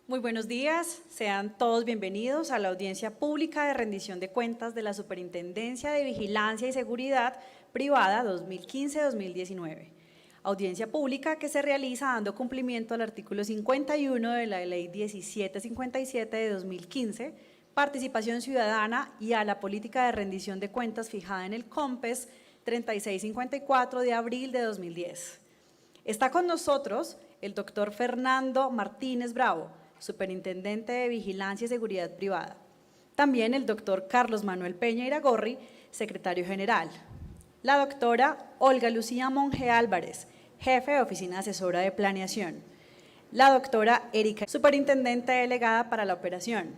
Muy buenos días, sean todos bienvenidos a la audiencia pública de rendición de cuentas de la Superintendencia de Vigilancia y Seguridad Privada 2015-2019. Audiencia pública que se realiza dando cumplimiento al artículo 51 de la Ley 1757 de 2015, participación ciudadana, y a la política de rendición de cuentas fijada en el COMPES 3654 de abril de 2010. Está con nosotros el doctor Fernando Martínez Bravo, Superintendente de Vigilancia y Seguridad Privada. También el doctor Carlos Manuel Peña Iragorri, Secretario General. La doctora Olga Lucía Monge Álvarez, Jefe de Oficina Asesora de Planeación. La doctora Erika, Superintendente Delegada para la Operación.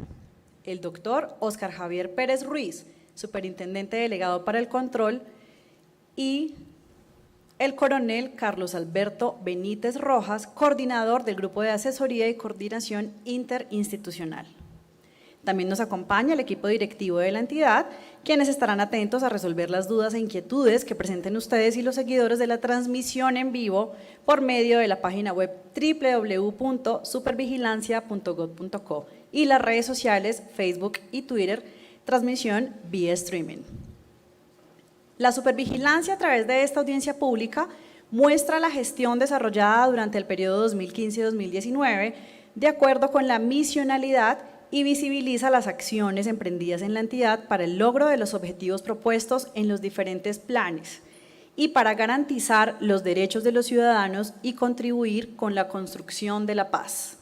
El doctor Óscar Javier Pérez Ruiz, Superintendente Delegado para el Control. Y el coronel Carlos Alberto Benítez Rojas, coordinador del Grupo de Asesoría y Coordinación Interinstitucional. También nos acompaña el equipo directivo de la entidad, quienes estarán atentos a resolver las dudas e inquietudes que presenten ustedes y los seguidores de la transmisión en vivo por medio de la página web www.supervigilancia.gov.co y las redes sociales Facebook y Twitter, transmisión vía streaming. La supervigilancia a través de esta audiencia pública muestra la gestión desarrollada durante el periodo 2015-2019 de acuerdo con la misionalidad y visibiliza las acciones emprendidas en la entidad para el logro de los objetivos propuestos en los diferentes planes y para garantizar los derechos de los ciudadanos y contribuir con la construcción de la paz.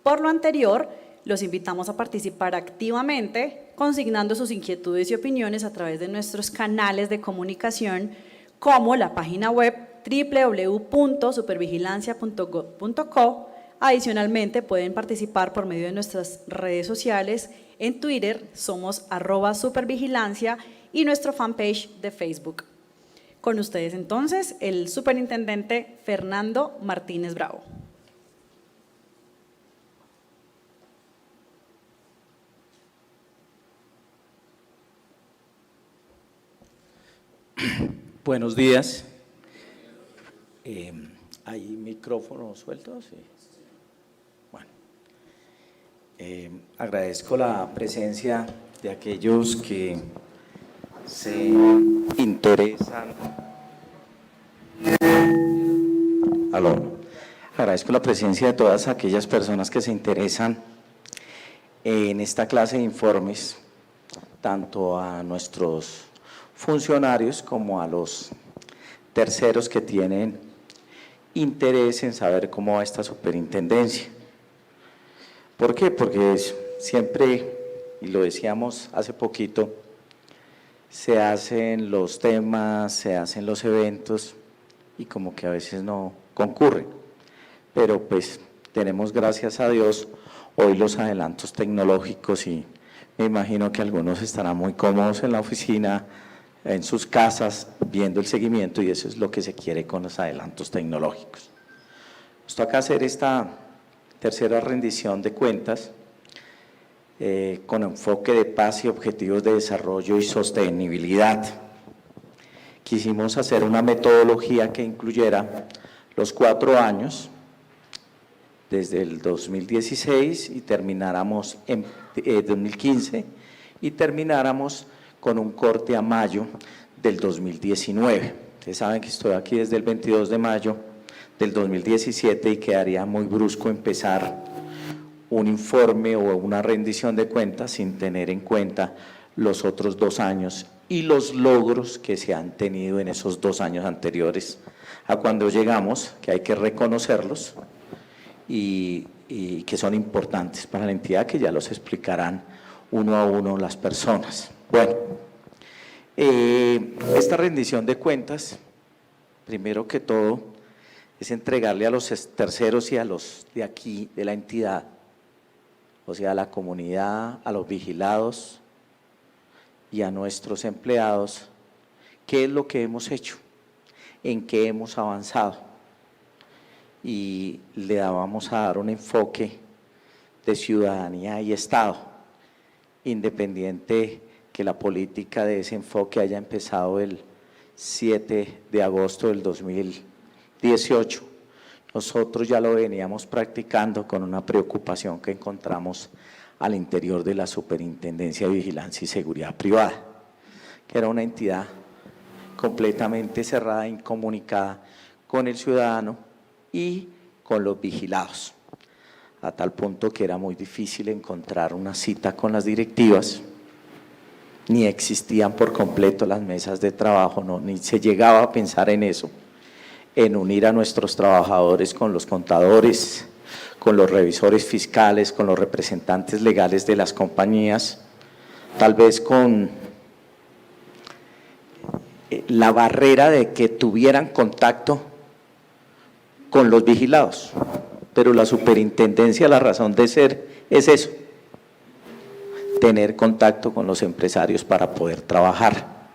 Por lo anterior, los invitamos a participar activamente, consignando sus inquietudes y opiniones a través de nuestros canales de comunicación, como la página web www.supervigilancia.gov.co. Adicionalmente, pueden participar por medio de nuestras redes sociales. En Twitter somos @supervigilancia y nuestro fanpage de Facebook. Con ustedes entonces, el superintendente Fernando Martínez Bravo. Buenos días. ¿Hay micrófono suelto? Sí. Bueno, agradezco la presencia de aquellos que se interesan. Agradezco la presencia de todas aquellas personas que se interesan en esta clase de informes, tanto a nuestros funcionarios como a los terceros que tienen interés en saber cómo va esta superintendencia. ¿Por qué? Porque siempre, y lo decíamos hace poquito, se hacen los temas, se hacen los eventos y como que a veces no concurren. Pero pues tenemos, gracias a Dios, hoy los adelantos tecnológicos y me imagino que algunos estarán muy cómodos en la oficina, en sus casas, viendo el seguimiento, y eso es lo que se quiere con los adelantos tecnológicos. Nos toca hacer esta tercera rendición de cuentas con enfoque de paz y objetivos de desarrollo y sostenibilidad. Quisimos hacer una metodología que incluyera los 4 años, desde el 2016 y termináramos en 2015 y termináramos con un corte a mayo del 2019. Ustedes saben que estoy aquí desde el 22 de mayo del 2017 y quedaría muy brusco empezar un informe o una rendición de cuentas sin tener en cuenta los otros 2 años y los logros que se han tenido en esos 2 años anteriores a cuando llegamos, que hay que reconocerlos y que son importantes para la entidad, que ya los explicarán uno a uno las personas. Bueno, esta rendición de cuentas, primero que todo, es entregarle a los terceros y a los de aquí, de la entidad, o sea, a la comunidad, a los vigilados y a nuestros empleados, qué es lo que hemos hecho, en qué hemos avanzado. Y le vamos a dar un enfoque de ciudadanía y Estado, independiente que la política de ese enfoque haya empezado el 7 de agosto del 2018. nosotros ya lo veníamos practicando con una preocupación que encontramos al interior de la Superintendencia de Vigilancia y Seguridad Privada, que era una entidad completamente cerrada, incomunicada con el ciudadano y con los vigilados, a tal punto que era muy difícil encontrar una cita con las directivas, ni existían por completo las mesas de trabajo, no, ni se llegaba a pensar en eso, en unir a nuestros trabajadores con los contadores, con los revisores fiscales, con los representantes legales de las compañías, tal vez con la barrera de que tuvieran contacto con los vigilados, pero la superintendencia, la razón de ser es eso, tener contacto con los empresarios para poder trabajar,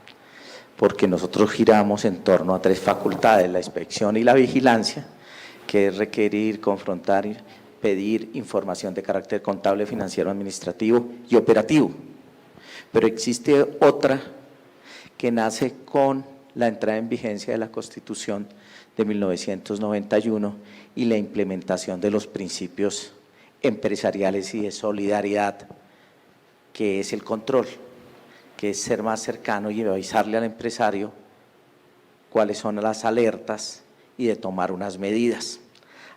porque nosotros giramos en torno a 3 facultades, la inspección y la vigilancia, que es requerir, confrontar, pedir información de carácter contable, financiero, administrativo y operativo. Pero existe otra que nace con la entrada en vigencia de la Constitución de 1991 y la implementación de los principios empresariales y de solidaridad, que es el control, que es ser más cercano y avisarle al empresario cuáles son las alertas y de tomar unas medidas,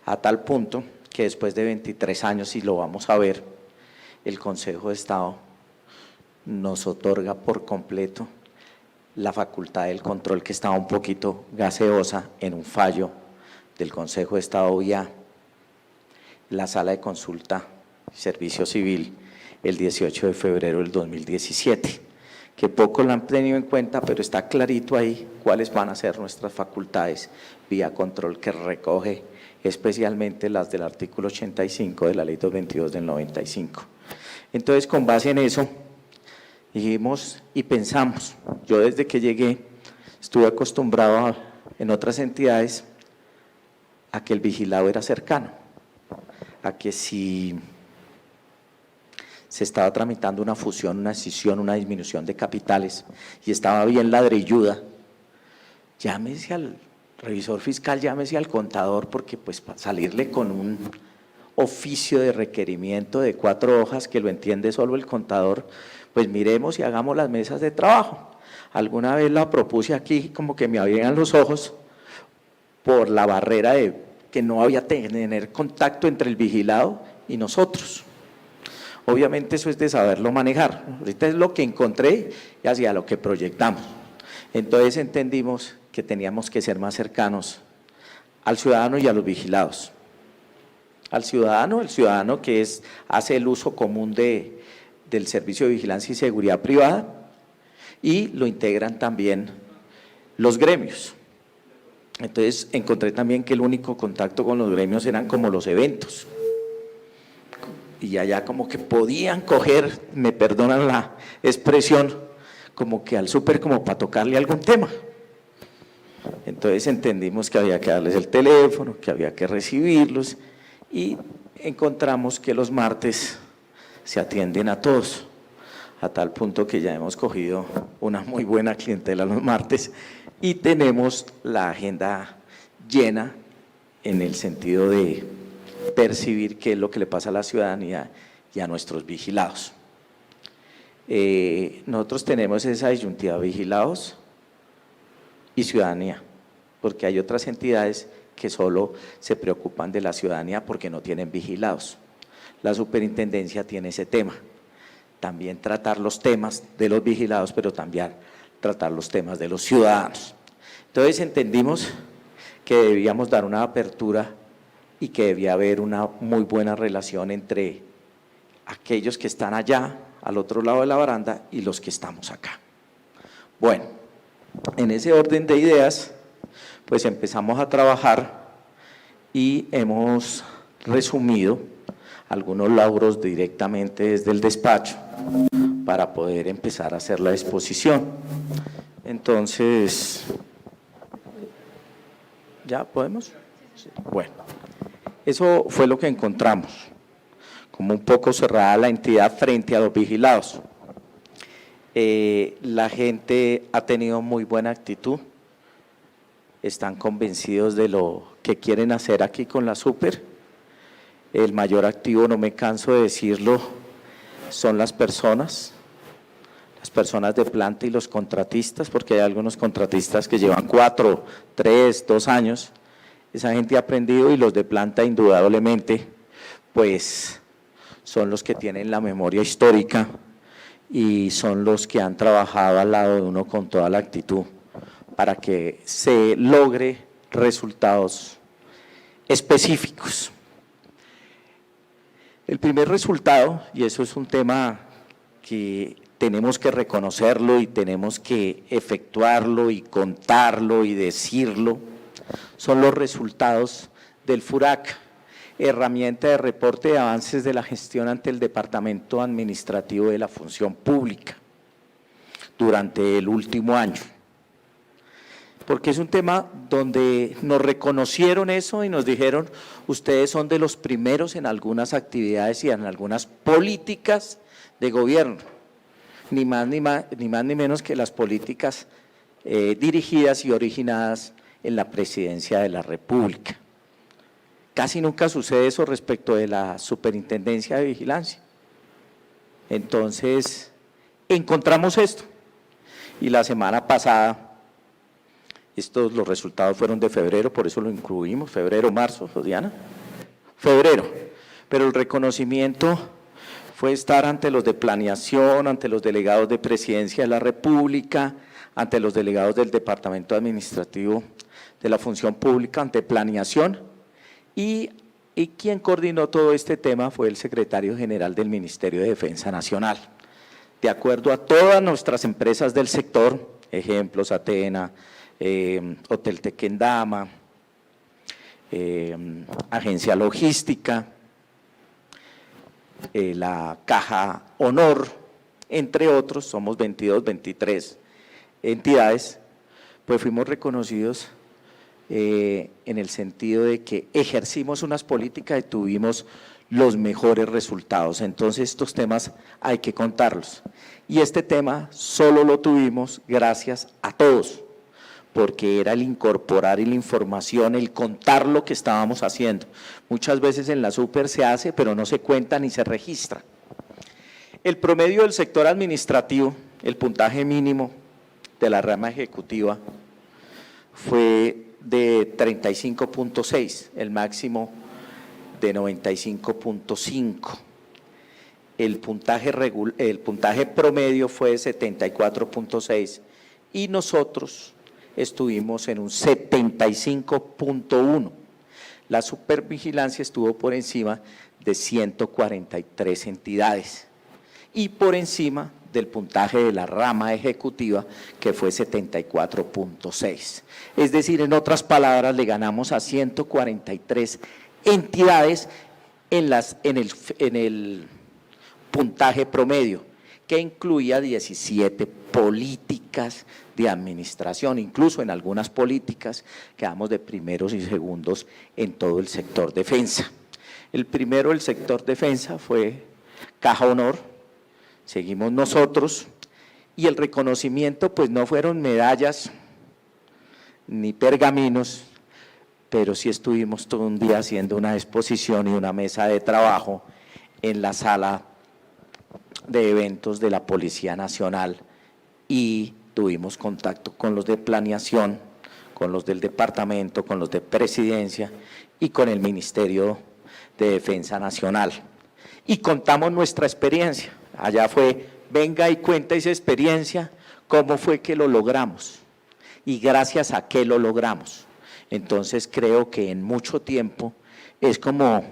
a tal punto que después de 23 años, y lo vamos a ver, el Consejo de Estado nos otorga por completo la facultad del control, que estaba un poquito gaseosa en un fallo del Consejo de Estado vía la Sala de Consulta y Servicio Civil el 18 de febrero del 2017, que poco lo han tenido en cuenta, pero está clarito ahí cuáles van a ser nuestras facultades vía control, que recoge especialmente las del artículo 85 de la Ley 222 del 95. Entonces, con base en eso, dijimos y pensamos, yo desde que llegué estuve acostumbrado en otras entidades a que el vigilado era cercano, a que si se estaba tramitando una fusión, una escisión, una disminución de capitales y estaba bien ladrilluda, llámese al revisor fiscal, llámese al contador, porque pues para salirle con un oficio de requerimiento de 4 hojas que lo entiende solo el contador, pues miremos y hagamos las mesas de trabajo. Alguna vez la propuse aquí, como que me abrían los ojos por la barrera de que no había tener contacto entre el vigilado y nosotros. Obviamente eso es de saberlo manejar, ahorita es lo que encontré y hacia lo que proyectamos. Entonces entendimos que teníamos que ser más cercanos al ciudadano y a los vigilados. Al ciudadano, el ciudadano que hace el uso común del Servicio de Vigilancia y Seguridad Privada, y lo integran también los gremios. Entonces encontré también que el único contacto con los gremios eran como los eventos, y allá como que podían coger, me perdonan la expresión, como que al súper como para tocarle algún tema. Entonces entendimos que había que darles el teléfono, que había que recibirlos, y encontramos que los martes se atienden a todos, a tal punto que ya hemos cogido una muy buena clientela los martes y tenemos la agenda llena en el sentido de percibir qué es lo que le pasa a la ciudadanía y a nuestros vigilados. Nosotros tenemos esa disyuntiva, vigilados y ciudadanía, porque hay otras entidades que solo se preocupan de la ciudadanía porque no tienen vigilados. La superintendencia tiene ese tema, también tratar los temas de los vigilados, pero también tratar los temas de los ciudadanos. Entonces entendimos que debíamos dar una apertura y que debía haber una muy buena relación entre aquellos que están allá, al otro lado de la baranda, y los que estamos acá. Bueno, en ese orden de ideas, pues empezamos a trabajar y hemos resumido algunos logros directamente desde el despacho para poder empezar a hacer la exposición. Entonces, ¿ya podemos? Sí. Bueno, eso fue lo que encontramos, como un poco cerrada la entidad frente a los vigilados. La gente ha tenido muy buena actitud, están convencidos de lo que quieren hacer aquí con la Super. El mayor activo, no me canso de decirlo, son las personas de planta y los contratistas, porque hay algunos contratistas que llevan 4, 3, 2 años. Esa gente ha aprendido, y los de planta indudablemente pues son los que tienen la memoria histórica y son los que han trabajado al lado de uno con toda la actitud para que se logre resultados específicos. El primer resultado, y eso es un tema que tenemos que reconocerlo y tenemos que efectuarlo y contarlo y decirlo, son los resultados del FURAC, herramienta de reporte de avances de la gestión ante el Departamento Administrativo de la Función Pública durante el último año. Porque es un tema donde nos reconocieron eso y nos dijeron, ustedes son de los primeros en algunas actividades y en algunas políticas de gobierno, ni más ni menos que las políticas dirigidas y originadas en la Presidencia de la República. Casi nunca sucede eso respecto de la Superintendencia de Vigilancia. Entonces, encontramos esto, y la semana pasada, los resultados fueron de febrero, por eso lo incluimos, febrero, marzo, Diana, febrero, pero el reconocimiento fue estar ante los de planeación, ante los delegados de Presidencia de la República, ante los delegados del Departamento Administrativo de la Función Pública, ante planeación, y quien coordinó todo este tema fue el secretario general del Ministerio de Defensa Nacional. De acuerdo a todas nuestras empresas del sector, ejemplos, Atena, Hotel Tequendama, Agencia Logística, la Caja Honor, entre otros, somos 22, 23 entidades, pues fuimos reconocidos en el sentido de que ejercimos unas políticas y tuvimos los mejores resultados. Entonces estos temas hay que contarlos, y este tema solo lo tuvimos gracias a todos, porque era el incorporar la información, el contar lo que estábamos haciendo. Muchas veces en la Super se hace, pero no se cuenta ni se registra. El promedio del sector administrativo, el puntaje mínimo de la rama ejecutiva fue de 35.6, el máximo de 95.5. El puntaje promedio fue de 74.6 y nosotros estuvimos en un 75.1. La supervigilancia estuvo por encima de 143 entidades y por encima del puntaje de la rama ejecutiva, que fue 74.6. Es decir, en otras palabras, le ganamos a 143 entidades en el puntaje promedio, que incluía 17 políticas de administración, incluso en algunas políticas quedamos de primeros y segundos en todo el sector defensa. El primero del sector defensa fue Caja Honor, seguimos nosotros, y el reconocimiento pues no fueron medallas ni pergaminos, pero sí estuvimos todo un día haciendo una exposición y una mesa de trabajo en la sala de eventos de la Policía Nacional, y tuvimos contacto con los de planeación, con los del departamento, con los de presidencia y con el Ministerio de Defensa Nacional. Y contamos nuestra experiencia. Allá fue, venga y cuenta esa experiencia, cómo fue que lo logramos y gracias a qué lo logramos. Entonces creo que en mucho tiempo es como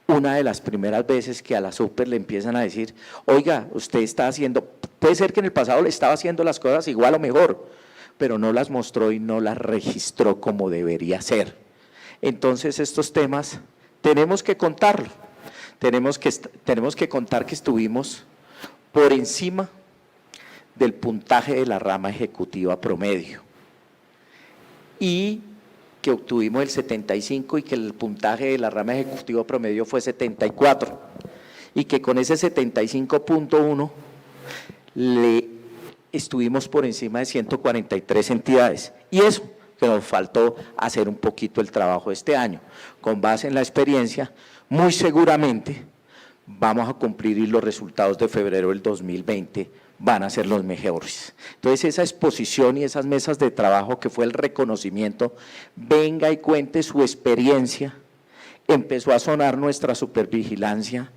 una de las primeras veces que a la Super le empiezan a decir, oiga, usted está haciendo, puede ser que en el pasado le estaba haciendo las cosas igual o mejor, pero no las mostró y no las registró como debería ser. Entonces estos temas tenemos que contarlo, tenemos que contar que estuvimos por encima del puntaje de la rama ejecutiva promedio y que obtuvimos el 75 y que el puntaje de la rama ejecutiva promedio fue 74 y que con ese 75.1 le estuvimos por encima de 143 entidades, y eso que nos faltó hacer un poquito el trabajo este año. Con base en la experiencia, muy seguramente vamos a cumplir y los resultados de febrero del 2020 van a ser los mejores. Entonces, esa exposición y esas mesas de trabajo que fue el reconocimiento, venga y cuente su experiencia, empezó a sonar nuestra supervigilancia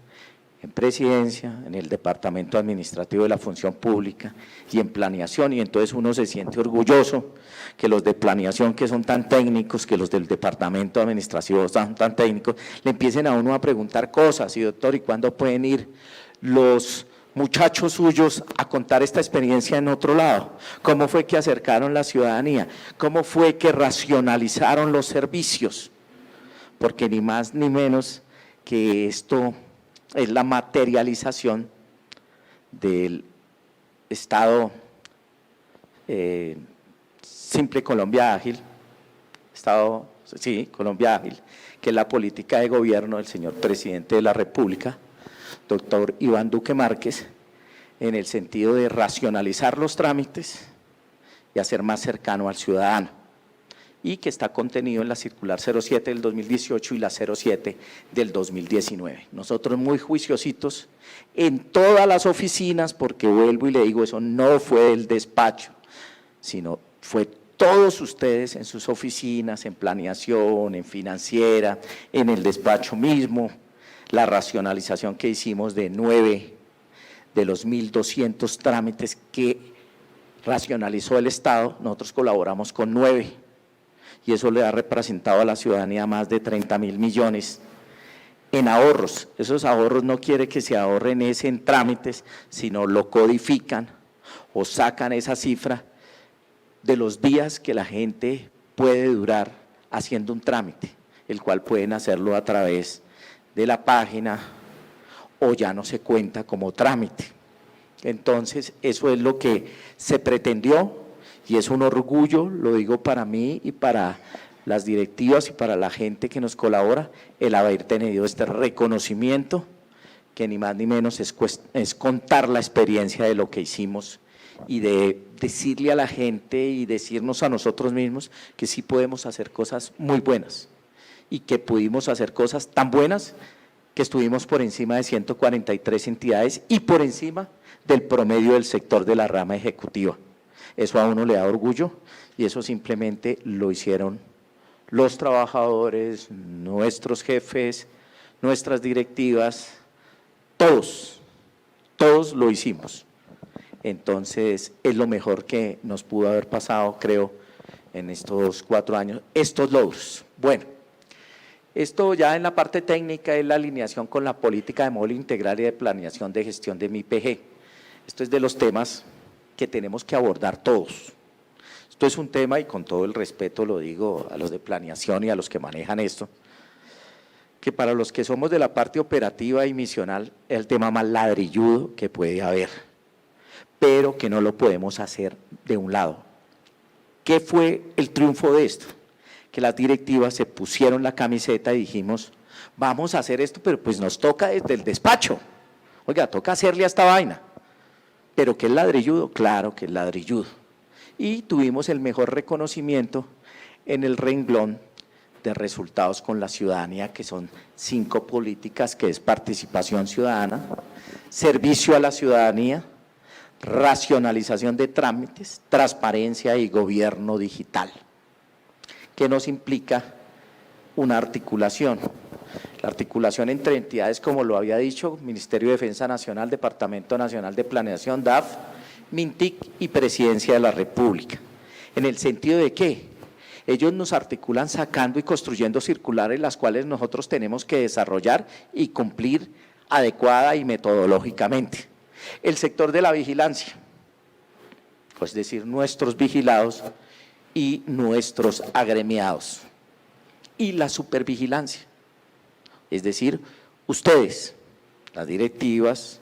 en presidencia, en el departamento administrativo de la función pública y en planeación, y entonces uno se siente orgulloso que los de planeación, que son tan técnicos, que los del departamento administrativo son tan técnicos, le empiecen a uno a preguntar cosas, y doctor, ¿y cuándo pueden ir los muchachos suyos a contar esta experiencia en otro lado? ¿Cómo fue que acercaron la ciudadanía? ¿Cómo fue que racionalizaron los servicios? Porque ni más ni menos que esto es la materialización del Estado simple Colombia Ágil, Estado, sí, Colombia Ágil, que es la política de gobierno del señor presidente de la República, doctor Iván Duque Márquez, en el sentido de racionalizar los trámites y hacer más cercano al ciudadano, y que está contenido en la circular 07 del 2018 y la 07 del 2019. Nosotros muy juiciositos en todas las oficinas, porque vuelvo y le digo, eso no fue el despacho, sino fue todos ustedes en sus oficinas, en planeación, en financiera, en el despacho mismo, la racionalización que hicimos de 9 de los 1.200 trámites que racionalizó el Estado, nosotros colaboramos con 9, y eso le ha representado a la ciudadanía más de 30.000 millones en ahorros. Esos ahorros no quiere que se ahorren en trámites, sino lo codifican o sacan esa cifra de los días que la gente puede durar haciendo un trámite, el cual pueden hacerlo a través de la página o ya no se cuenta como trámite. Entonces, eso es lo que se pretendió y es un orgullo, lo digo para mí y para las directivas y para la gente que nos colabora, el haber tenido este reconocimiento, que ni más ni menos es contar la experiencia de lo que hicimos y de decirle a la gente y decirnos a nosotros mismos que sí podemos hacer cosas muy buenas y que pudimos hacer cosas tan buenas que estuvimos por encima de 143 entidades y por encima del promedio del sector de la rama ejecutiva. Eso a uno le da orgullo y eso simplemente lo hicieron los trabajadores, nuestros jefes, nuestras directivas, todos lo hicimos. Entonces, es lo mejor que nos pudo haber pasado, creo, en estos 4 años, estos logros. Bueno, esto ya en la parte técnica es la alineación con la política de módulo integral y de planeación de gestión de mi IPG. Esto es de los temas que tenemos que abordar todos. Esto es un tema, y con todo el respeto lo digo a los de planeación y a los que manejan esto, que para los que somos de la parte operativa y misional es el tema más ladrilludo que puede haber, pero que no lo podemos hacer de un lado. ¿Qué fue el triunfo de esto? Que las directivas se pusieron la camiseta y dijimos, vamos a hacer esto, pero pues nos toca desde el despacho. Oiga, toca hacerle a esta vaina. ¿Pero qué es ladrilludo? Claro que es ladrilludo. Y tuvimos el mejor reconocimiento en el renglón de resultados con la ciudadanía, que son 5 políticas, que es participación ciudadana, servicio a la ciudadanía, racionalización de trámites, transparencia y gobierno digital, que nos implica una articulación. La articulación entre entidades, como lo había dicho, Ministerio de Defensa Nacional, Departamento Nacional de Planeación, DAF, MINTIC y Presidencia de la República. ¿En el sentido de qué? Ellos nos articulan sacando y construyendo circulares, las cuales nosotros tenemos que desarrollar y cumplir adecuada y metodológicamente. El sector de la vigilancia, es decir, nuestros vigilados y nuestros agremiados. Y la supervigilancia, es decir, ustedes, las directivas,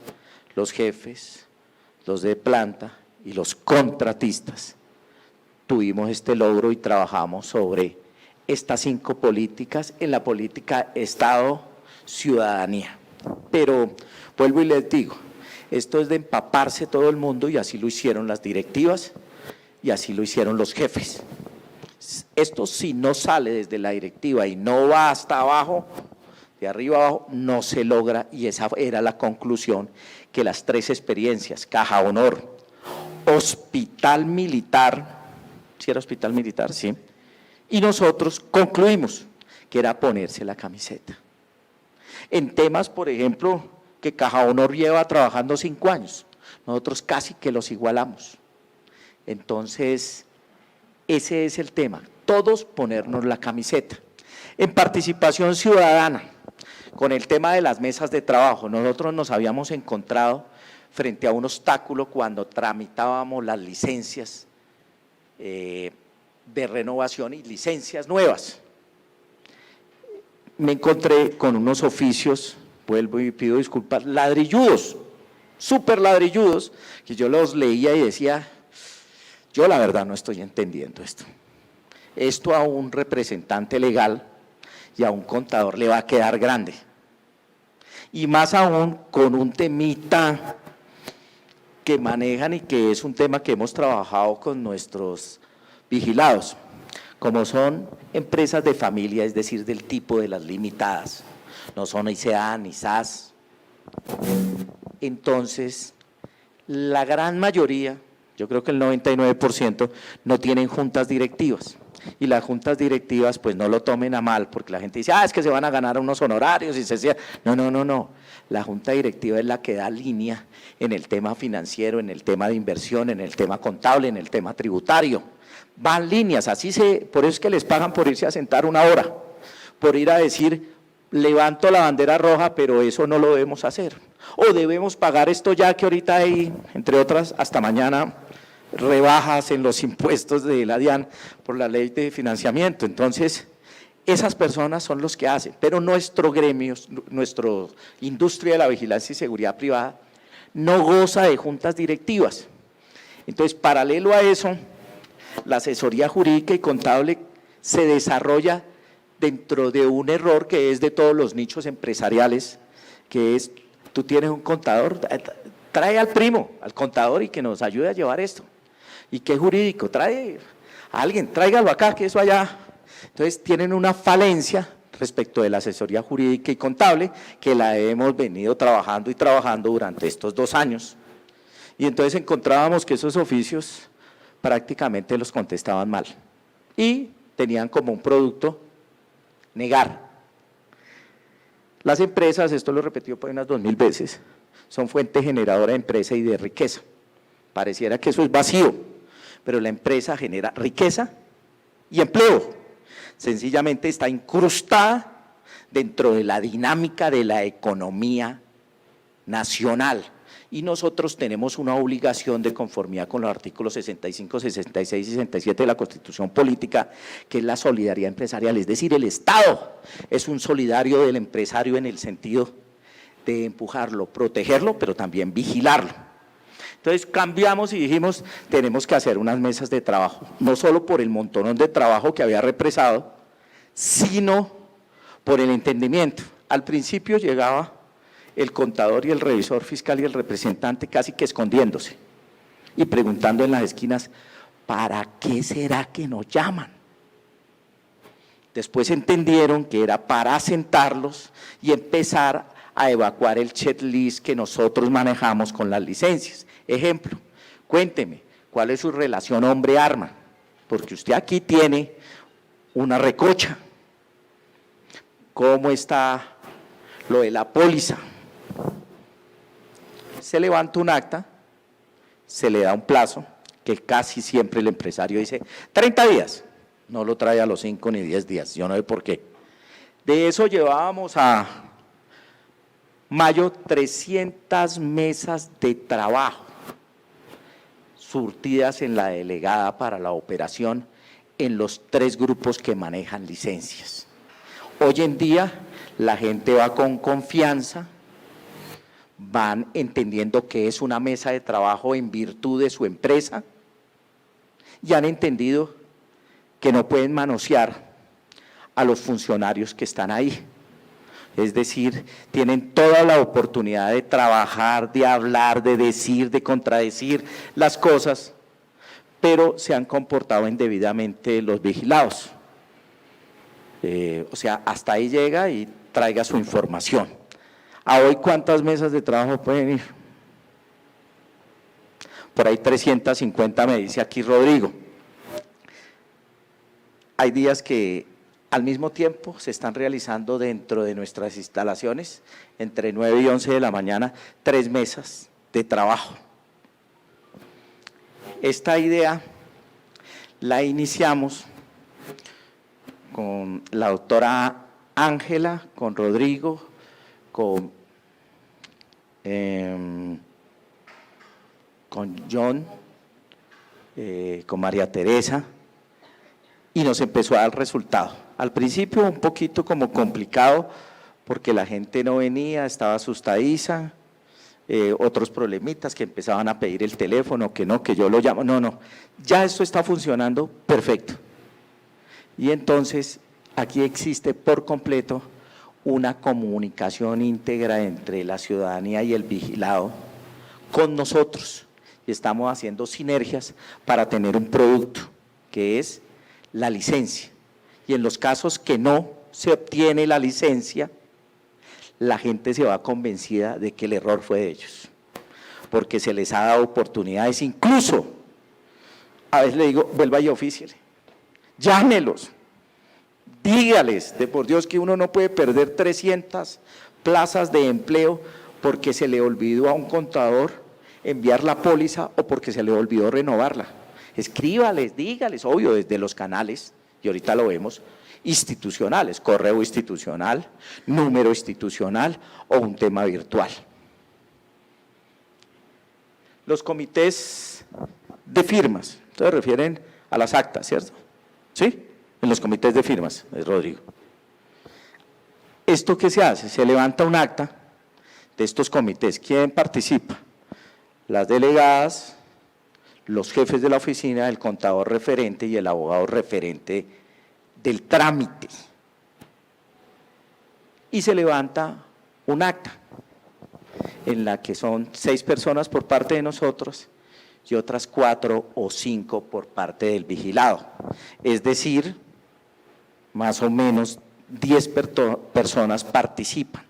los jefes, los de planta y los contratistas, tuvimos este logro y trabajamos sobre estas 5 políticas en la política Estado-Ciudadanía. Pero vuelvo y les digo, esto es de empaparse todo el mundo y así lo hicieron las directivas y así lo hicieron los jefes. Esto si no sale desde la directiva y no va hasta abajo, de arriba abajo, no se logra, y esa era la conclusión, que las 3 experiencias, Caja Honor, Hospital Militar, ¿sí era Hospital Militar? Sí. Y nosotros concluimos que era ponerse la camiseta. En temas, por ejemplo, que Caja Honor lleva trabajando 5 años, nosotros casi que los igualamos. Entonces, ese es el tema, todos ponernos la camiseta. En participación ciudadana, con el tema de las mesas de trabajo, nosotros nos habíamos encontrado frente a un obstáculo cuando tramitábamos las licencias de renovación y licencias nuevas. Me encontré con unos oficios, vuelvo y pido disculpas, ladrilludos, súper ladrilludos, que yo los leía y decía, yo la verdad no estoy entendiendo esto. Esto a un representante legal y a un contador le va a quedar grande. Y más aún con un temita que manejan y que es un tema que hemos trabajado con nuestros vigilados, como son empresas de familia, es decir, del tipo de las limitadas, no son ICA ni SAS. Entonces, la gran mayoría, yo creo que el 99%, no tienen juntas directivas. Y las juntas directivas, pues no lo tomen a mal, porque la gente dice, es que se van a ganar unos honorarios y se sea. No. La junta directiva es la que da línea en el tema financiero, en el tema de inversión, en el tema contable, en el tema tributario. Van líneas, por eso es que les pagan por irse a sentar 1 hora, por ir a decir, levanto la bandera roja, pero eso no lo debemos hacer. O debemos pagar esto ya que ahorita hay, entre otras, hasta mañana, rebajas en los impuestos de la DIAN por la ley de financiamiento. Entonces, esas personas son los que hacen, pero nuestro gremio, nuestra industria de la vigilancia y seguridad privada, no goza de juntas directivas. Entonces, paralelo a eso, la asesoría jurídica y contable se desarrolla dentro de un error que es de todos los nichos empresariales, que es, tú tienes un contador, trae al primo, al contador y que nos ayude a llevar esto. ¿Y qué jurídico? Trae a alguien, tráigalo acá, que eso allá. Entonces tienen una falencia respecto de la asesoría jurídica y contable que la hemos venido trabajando durante estos 2 años. Y entonces encontrábamos que esos oficios prácticamente los contestaban mal y tenían como un producto negar. Las empresas, esto lo he repetido por unas 2000 veces, son fuente generadora de empresa y de riqueza. Pareciera que eso es vacío, pero la empresa genera riqueza y empleo. Sencillamente está incrustada dentro de la dinámica de la economía nacional. Y nosotros tenemos una obligación de conformidad con los artículos 65, 66 y 67 de la Constitución Política, que es la solidaridad empresarial, es decir, el Estado es un solidario del empresario en el sentido de empujarlo, protegerlo, pero también vigilarlo. Entonces cambiamos y dijimos, tenemos que hacer unas mesas de trabajo, no solo por el montonón de trabajo que había represado, sino por el entendimiento. Al principio llegaba el contador y el revisor fiscal y el representante casi que escondiéndose y preguntando en las esquinas, ¿para qué será que nos llaman? Después entendieron que era para sentarlos y empezar a evacuar el checklist que nosotros manejamos con las licencias. Ejemplo, cuénteme, ¿cuál es su relación hombre-arma? Porque usted aquí tiene una recocha. ¿Cómo está lo de la póliza? Se levanta un acta, se le da un plazo, que casi siempre el empresario dice, 30 días, no lo trae a los 5 ni 10 días, yo no sé por qué. De eso llevábamos a mayo 300 mesas de trabajo, surtidas en la delegada para la operación en los 3 grupos que manejan licencias. Hoy en día la gente va con confianza, van entendiendo que es una mesa de trabajo en virtud de su empresa y han entendido que no pueden manosear a los funcionarios que están ahí. Es decir, tienen toda la oportunidad de trabajar, de hablar, de decir, de contradecir las cosas, pero se han comportado indebidamente los vigilados. O sea, hasta ahí llega y traiga su información. ¿A hoy cuántas mesas de trabajo pueden ir? Por ahí 350 me dice aquí Rodrigo. Hay días que al mismo tiempo se están realizando dentro de nuestras instalaciones, entre 9 y 11 de la mañana, 3 mesas de trabajo. Esta idea la iniciamos con la doctora Ángela, con Rodrigo, con John, con María Teresa, y nos empezó a dar resultado. Al principio un poquito como complicado, porque la gente no venía, estaba asustadiza, otros problemitas que empezaban a pedir el teléfono, que no, que yo lo llamo, no, ya esto está funcionando perfecto. Y entonces aquí existe por completo una comunicación íntegra entre la ciudadanía y el vigilado con nosotros, y estamos haciendo sinergias para tener un producto que es la licencia. Y en los casos que no se obtiene la licencia, la gente se va convencida de que el error fue de ellos, porque se les ha dado oportunidades, incluso a veces le digo, vuelva y ofíciele, llámelos, dígales, de por Dios que uno no puede perder 300 plazas de empleo porque se le olvidó a un contador enviar la póliza o porque se le olvidó renovarla. Escríbales, dígales, obvio, desde los canales, y ahorita lo vemos, institucionales, correo institucional, número institucional o un tema virtual. Los comités de firmas, se refieren a las actas, ¿cierto? ¿Sí? En los comités de firmas, Rodrigo. ¿Esto qué se hace? Se levanta un acta de estos comités. ¿Quién participa? Las delegadas, los jefes de la oficina, el contador referente y el abogado referente del trámite. Y se levanta un acta en la que son 6 personas por parte de nosotros y otras 4 o 5 por parte del vigilado. Es decir, más o menos 10 personas participan.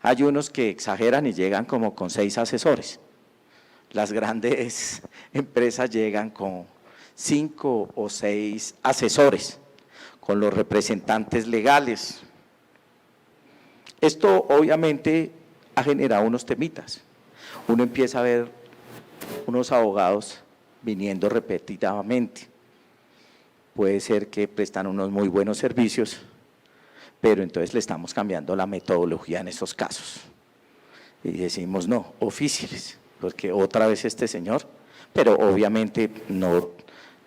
Hay unos que exageran y llegan como con 6 asesores. Las grandes empresas llegan con 5 o 6 asesores, con los representantes legales. Esto obviamente ha generado unos temitas. Uno empieza a ver unos abogados viniendo repetidamente. Puede ser que prestan unos muy buenos servicios, pero entonces le estamos cambiando la metodología en esos casos. Y decimos, no, ofíciles, porque otra vez este señor, pero obviamente no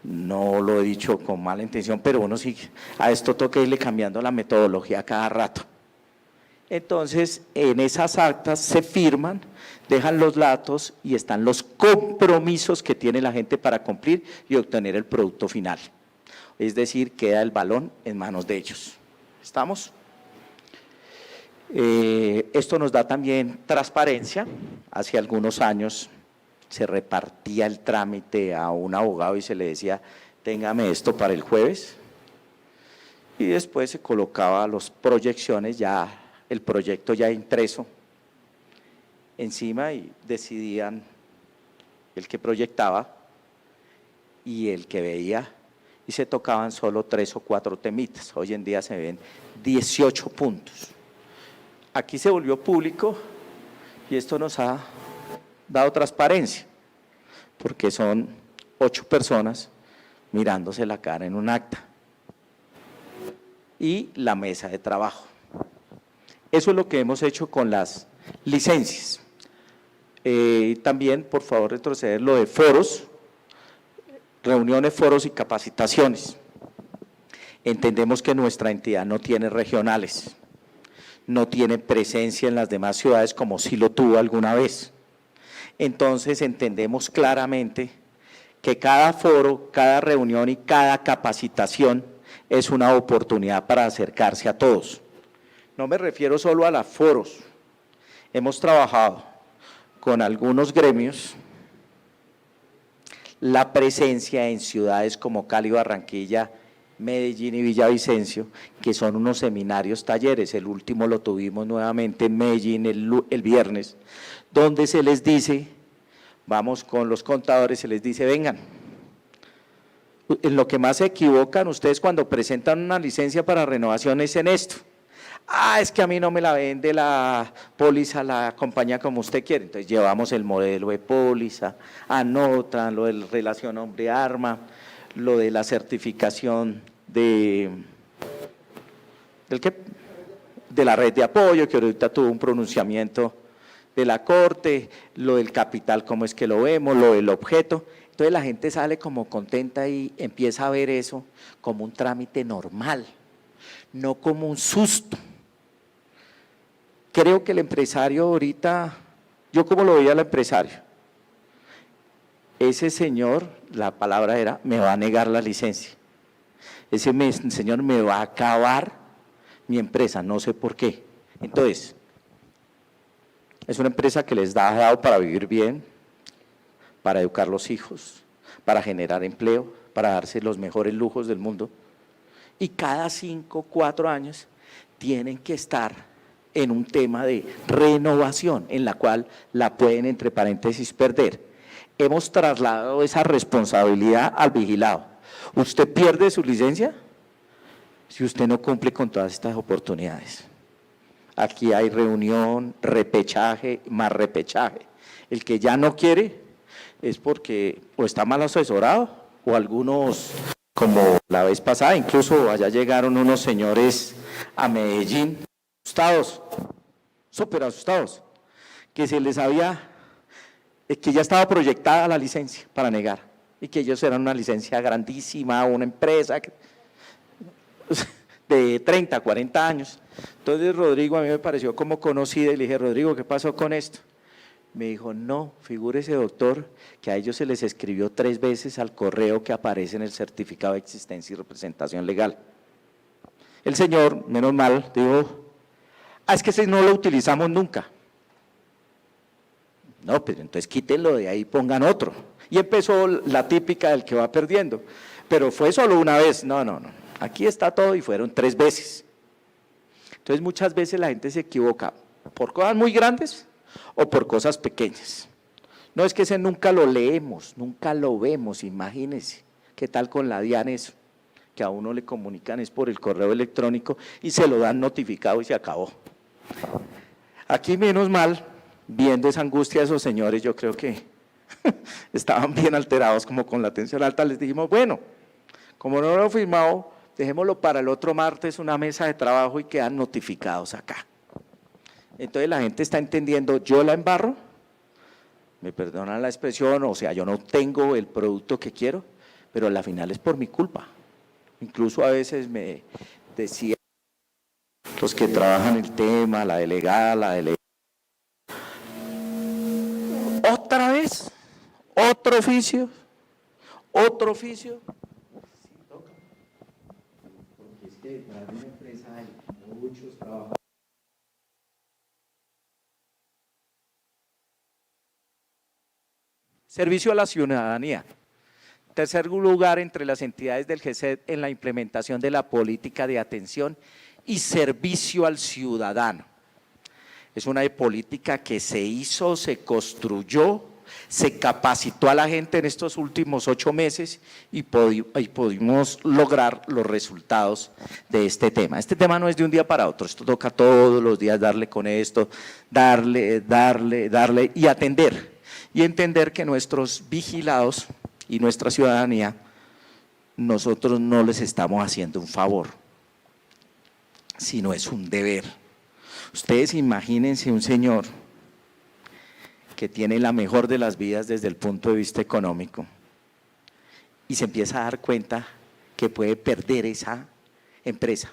lo he dicho con mala intención, pero uno sí, a esto toca irle cambiando la metodología cada rato. Entonces, en esas actas se firman, dejan los datos y están los compromisos que tiene la gente para cumplir y obtener el producto final. Es decir, queda el balón en manos de ellos. ¿Estamos? Esto nos da también transparencia. Hace algunos años se repartía el trámite a un abogado y se le decía, téngame esto para el jueves, y después se colocaba las proyecciones, ya el proyecto ya impreso encima, y decidían el que proyectaba y el que veía, y se tocaban solo 3 o 4 temitas. Hoy en día se ven 18 puntos. Aquí se volvió público y esto nos ha dado transparencia, porque son 8 personas mirándose la cara en un acta y la mesa de trabajo. Eso es lo que hemos hecho con las licencias. También, por favor, retroceder lo de foros, reuniones, foros y capacitaciones. Entendemos que nuestra entidad no tiene regionales, no tiene presencia en las demás ciudades como sí lo tuvo alguna vez. Entonces entendemos claramente que cada foro, cada reunión y cada capacitación es una oportunidad para acercarse a todos. No me refiero solo a los foros. Hemos trabajado con algunos gremios la presencia en ciudades como Cali, Barranquilla, Medellín y Villavicencio, que son unos seminarios, talleres. El último lo tuvimos nuevamente en Medellín el viernes, donde se les dice, vamos con los contadores, se les dice, vengan, en lo que más se equivocan ustedes cuando presentan una licencia para renovación es en esto. Es que a mí no me la vende la póliza, la compañía como usted quiere. Entonces llevamos el modelo de póliza, anotan lo de relación hombre-arma, lo de la certificación de la red de apoyo, que ahorita tuvo un pronunciamiento de la Corte, lo del capital, cómo es que lo vemos, lo del objeto. Entonces la gente sale como contenta y empieza a ver eso como un trámite normal, no como un susto. Creo que el empresario ahorita, yo como lo veía al empresario, ese señor, la palabra era, me va a negar la licencia. Ese señor me va a acabar mi empresa, no sé por qué. Entonces, es una empresa que les ha dado para vivir bien, para educar los hijos, para generar empleo, para darse los mejores lujos del mundo. Y cada 5, 4 años tienen que estar en un tema de renovación, en la cual la pueden, entre paréntesis, perder. Hemos trasladado esa responsabilidad al vigilado. ¿Usted pierde su licencia si usted no cumple con todas estas oportunidades? Aquí hay reunión, repechaje, más repechaje. El que ya no quiere es porque o está mal asesorado o algunos, como la vez pasada, incluso allá llegaron unos señores a Medellín, asustados, súper asustados, que se les había, que ya estaba proyectada la licencia para negar y que ellos eran una licencia grandísima, una empresa de 30, 40 años. Entonces Rodrigo a mí me pareció como conocido y le dije, Rodrigo, ¿qué pasó con esto? Me dijo, no, figúrese doctor, que a ellos se les escribió 3 veces al correo que aparece en el certificado de existencia y representación legal. El señor, menos mal, dijo, es que ese no lo utilizamos nunca. No, pero entonces quítenlo de ahí, pongan otro. Y empezó la típica del que va perdiendo, pero fue solo una vez, no, aquí está todo y fueron 3 veces. Entonces muchas veces la gente se equivoca por cosas muy grandes o por cosas pequeñas. No es que ese nunca lo leemos, nunca lo vemos, imagínense. ¿Qué tal con la DIAN eso? Que a uno le comunican es por el correo electrónico y se lo dan notificado y se acabó. Aquí menos mal, viendo esa angustia de esos señores, yo creo que estaban bien alterados como con la tensión alta, les dijimos, bueno, como no lo he firmado, dejémoslo para el otro martes, una mesa de trabajo y quedan notificados acá. Entonces la gente está entendiendo, yo la embarro, me perdonan la expresión, o sea, yo no tengo el producto que quiero, pero a la final es por mi culpa. Incluso a veces me decían los que trabajan el tema, la delegada, otra vez, otro oficio, sí, toca, porque es que detrás de una empresa hay muchos trabajadores. Servicio a la ciudadanía. Tercer lugar entre las entidades del GESED en la implementación de la política de atención y servicio al ciudadano. Es una política que se hizo, se construyó, se capacitó a la gente en estos últimos 8 meses y pudimos lograr los resultados de este tema. Este tema no es de un día para otro, esto toca todos los días darle con esto, darle y atender. Y entender que nuestros vigilados y nuestra ciudadanía, nosotros no les estamos haciendo un favor, sino es un deber. Ustedes imagínense un señor que tiene la mejor de las vidas desde el punto de vista económico y se empieza a dar cuenta que puede perder esa empresa.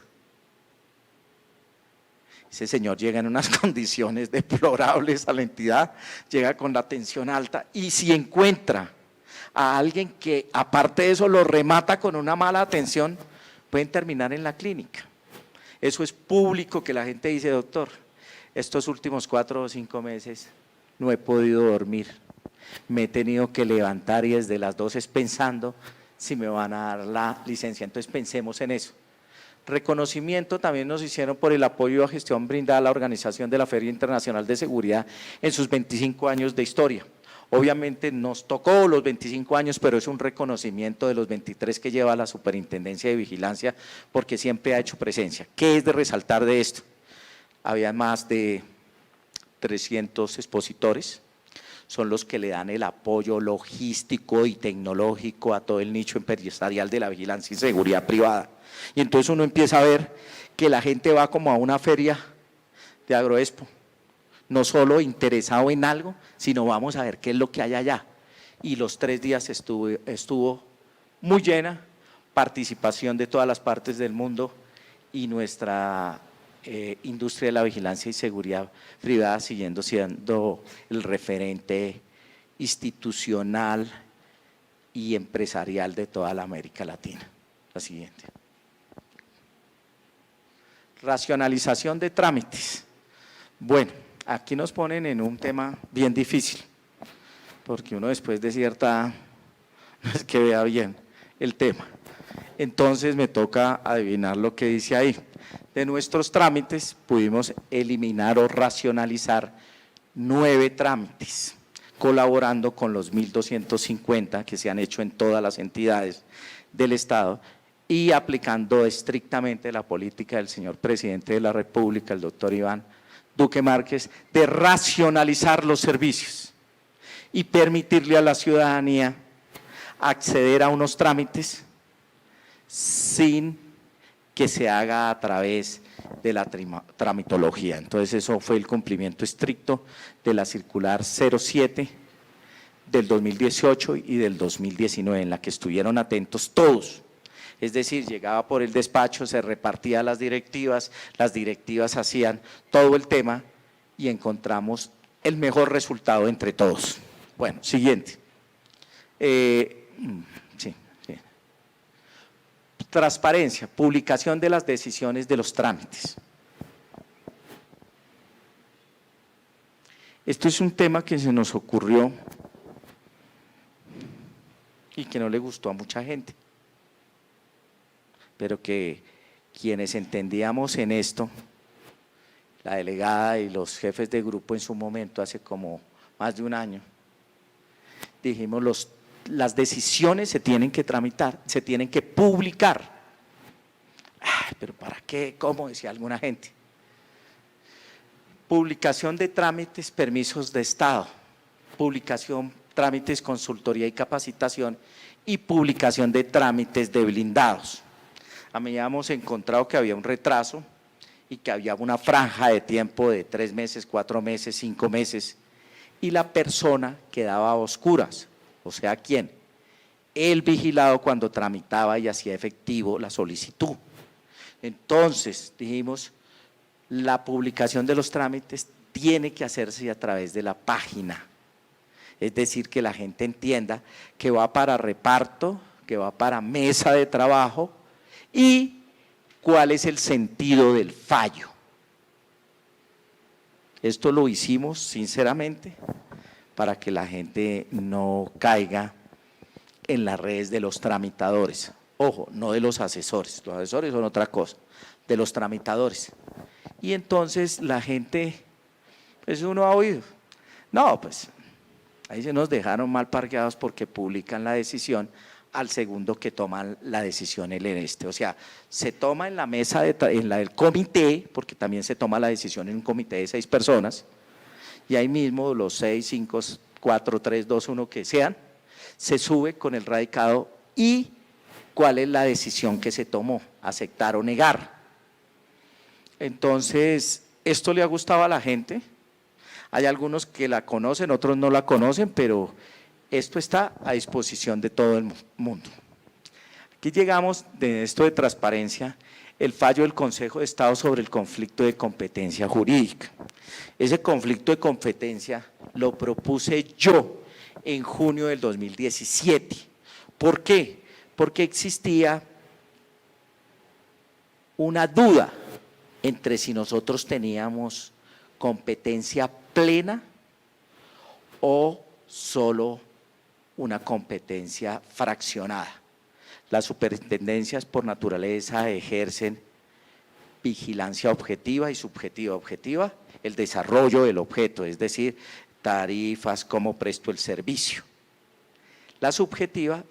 Ese señor llega en unas condiciones deplorables a la entidad, llega con la tensión alta y si encuentra a alguien que aparte de eso lo remata con una mala atención, pueden terminar en la clínica. Eso es público que la gente dice, doctor, estos últimos 4 o 5 meses no he podido dormir, me he tenido que levantar y desde las 12 pensando si me van a dar la licencia. Entonces pensemos en eso. Reconocimiento también nos hicieron por el apoyo a gestión brindada a la organización de la Feria Internacional de Seguridad en sus 25 años de historia. Obviamente nos tocó los 25 años, pero es un reconocimiento de los 23 que lleva la Superintendencia de Vigilancia, porque siempre ha hecho presencia. ¿Qué es de resaltar de esto? Había más de 300 expositores, son los que le dan el apoyo logístico y tecnológico a todo el nicho empresarial de la vigilancia y seguridad privada. Y entonces uno empieza a ver que la gente va como a una feria de Agroexpo, no solo interesado en algo, sino vamos a ver qué es lo que hay allá. Y los 3 días estuvo muy llena, participación de todas las partes del mundo y nuestra industria de la vigilancia y seguridad privada siguiendo siendo el referente institucional y empresarial de toda la América Latina. La siguiente. Racionalización de trámites. Bueno, aquí nos ponen en un tema bien difícil, porque uno después de cierta, no es que vea bien el tema. Entonces me toca adivinar lo que dice ahí. De nuestros trámites pudimos eliminar o racionalizar 9 trámites, colaborando con los 1.250 que se han hecho en todas las entidades del Estado y aplicando estrictamente la política del señor presidente de la República, el doctor Iván Duque Márquez, de racionalizar los servicios y permitirle a la ciudadanía acceder a unos trámites sin que se haga a través de la tramitología. Entonces eso fue el cumplimiento estricto de la circular 07 del 2018 y del 2019, en la que estuvieron atentos todos. Es decir, llegaba por el despacho, se repartían las directivas hacían todo el tema y encontramos el mejor resultado entre todos. Bueno, siguiente. Transparencia, publicación de las decisiones de los trámites. Esto es un tema que se nos ocurrió y que no le gustó a mucha gente, pero que quienes entendíamos en esto, la delegada y los jefes de grupo en su momento, hace como más de un año, dijimos las decisiones se tienen que tramitar, se tienen que publicar. Ay, pero ¿para qué? ¿Cómo? Decía alguna gente. Publicación de trámites, permisos de Estado, publicación, trámites, consultoría y capacitación y publicación de trámites de blindados. A mí hemos encontrado que había un retraso y que había una franja de tiempo de 3 meses, 4 meses, 5 meses y la persona quedaba a oscuras. O sea, ¿quién? El vigilado cuando tramitaba y hacía efectivo la solicitud. Entonces, dijimos, la publicación de los trámites tiene que hacerse a través de la página. Es decir, que la gente entienda que va para reparto, que va para mesa de trabajo y cuál es el sentido del fallo. Esto lo hicimos sinceramente para que la gente no caiga en las redes de los tramitadores. Ojo, no de los asesores son otra cosa, de los tramitadores. Y entonces la gente, pues uno ha oído, no, pues ahí se nos dejaron mal parqueados porque publican la decisión al segundo que toman la decisión o sea, se toma en la mesa, en la del comité, porque también se toma la decisión en un comité de 6 personas, y ahí mismo los 6, 5, 4, 3, 2, 1 que sean, se sube con el radicado y cuál es la decisión que se tomó, aceptar o negar. Entonces, esto le ha gustado a la gente, hay algunos que la conocen, otros no la conocen, pero esto está a disposición de todo el mundo. Aquí llegamos de esto de transparencia, el fallo del Consejo de Estado sobre el conflicto de competencia jurídica. Ese conflicto de competencia lo propuse yo en junio del 2017. ¿Por qué? Porque existía una duda entre si nosotros teníamos competencia plena o solo una competencia fraccionada. Las superintendencias por naturaleza ejercen vigilancia objetiva y subjetiva. Objetiva, el desarrollo del objeto, es decir, tarifas, cómo presto el servicio. La subjetiva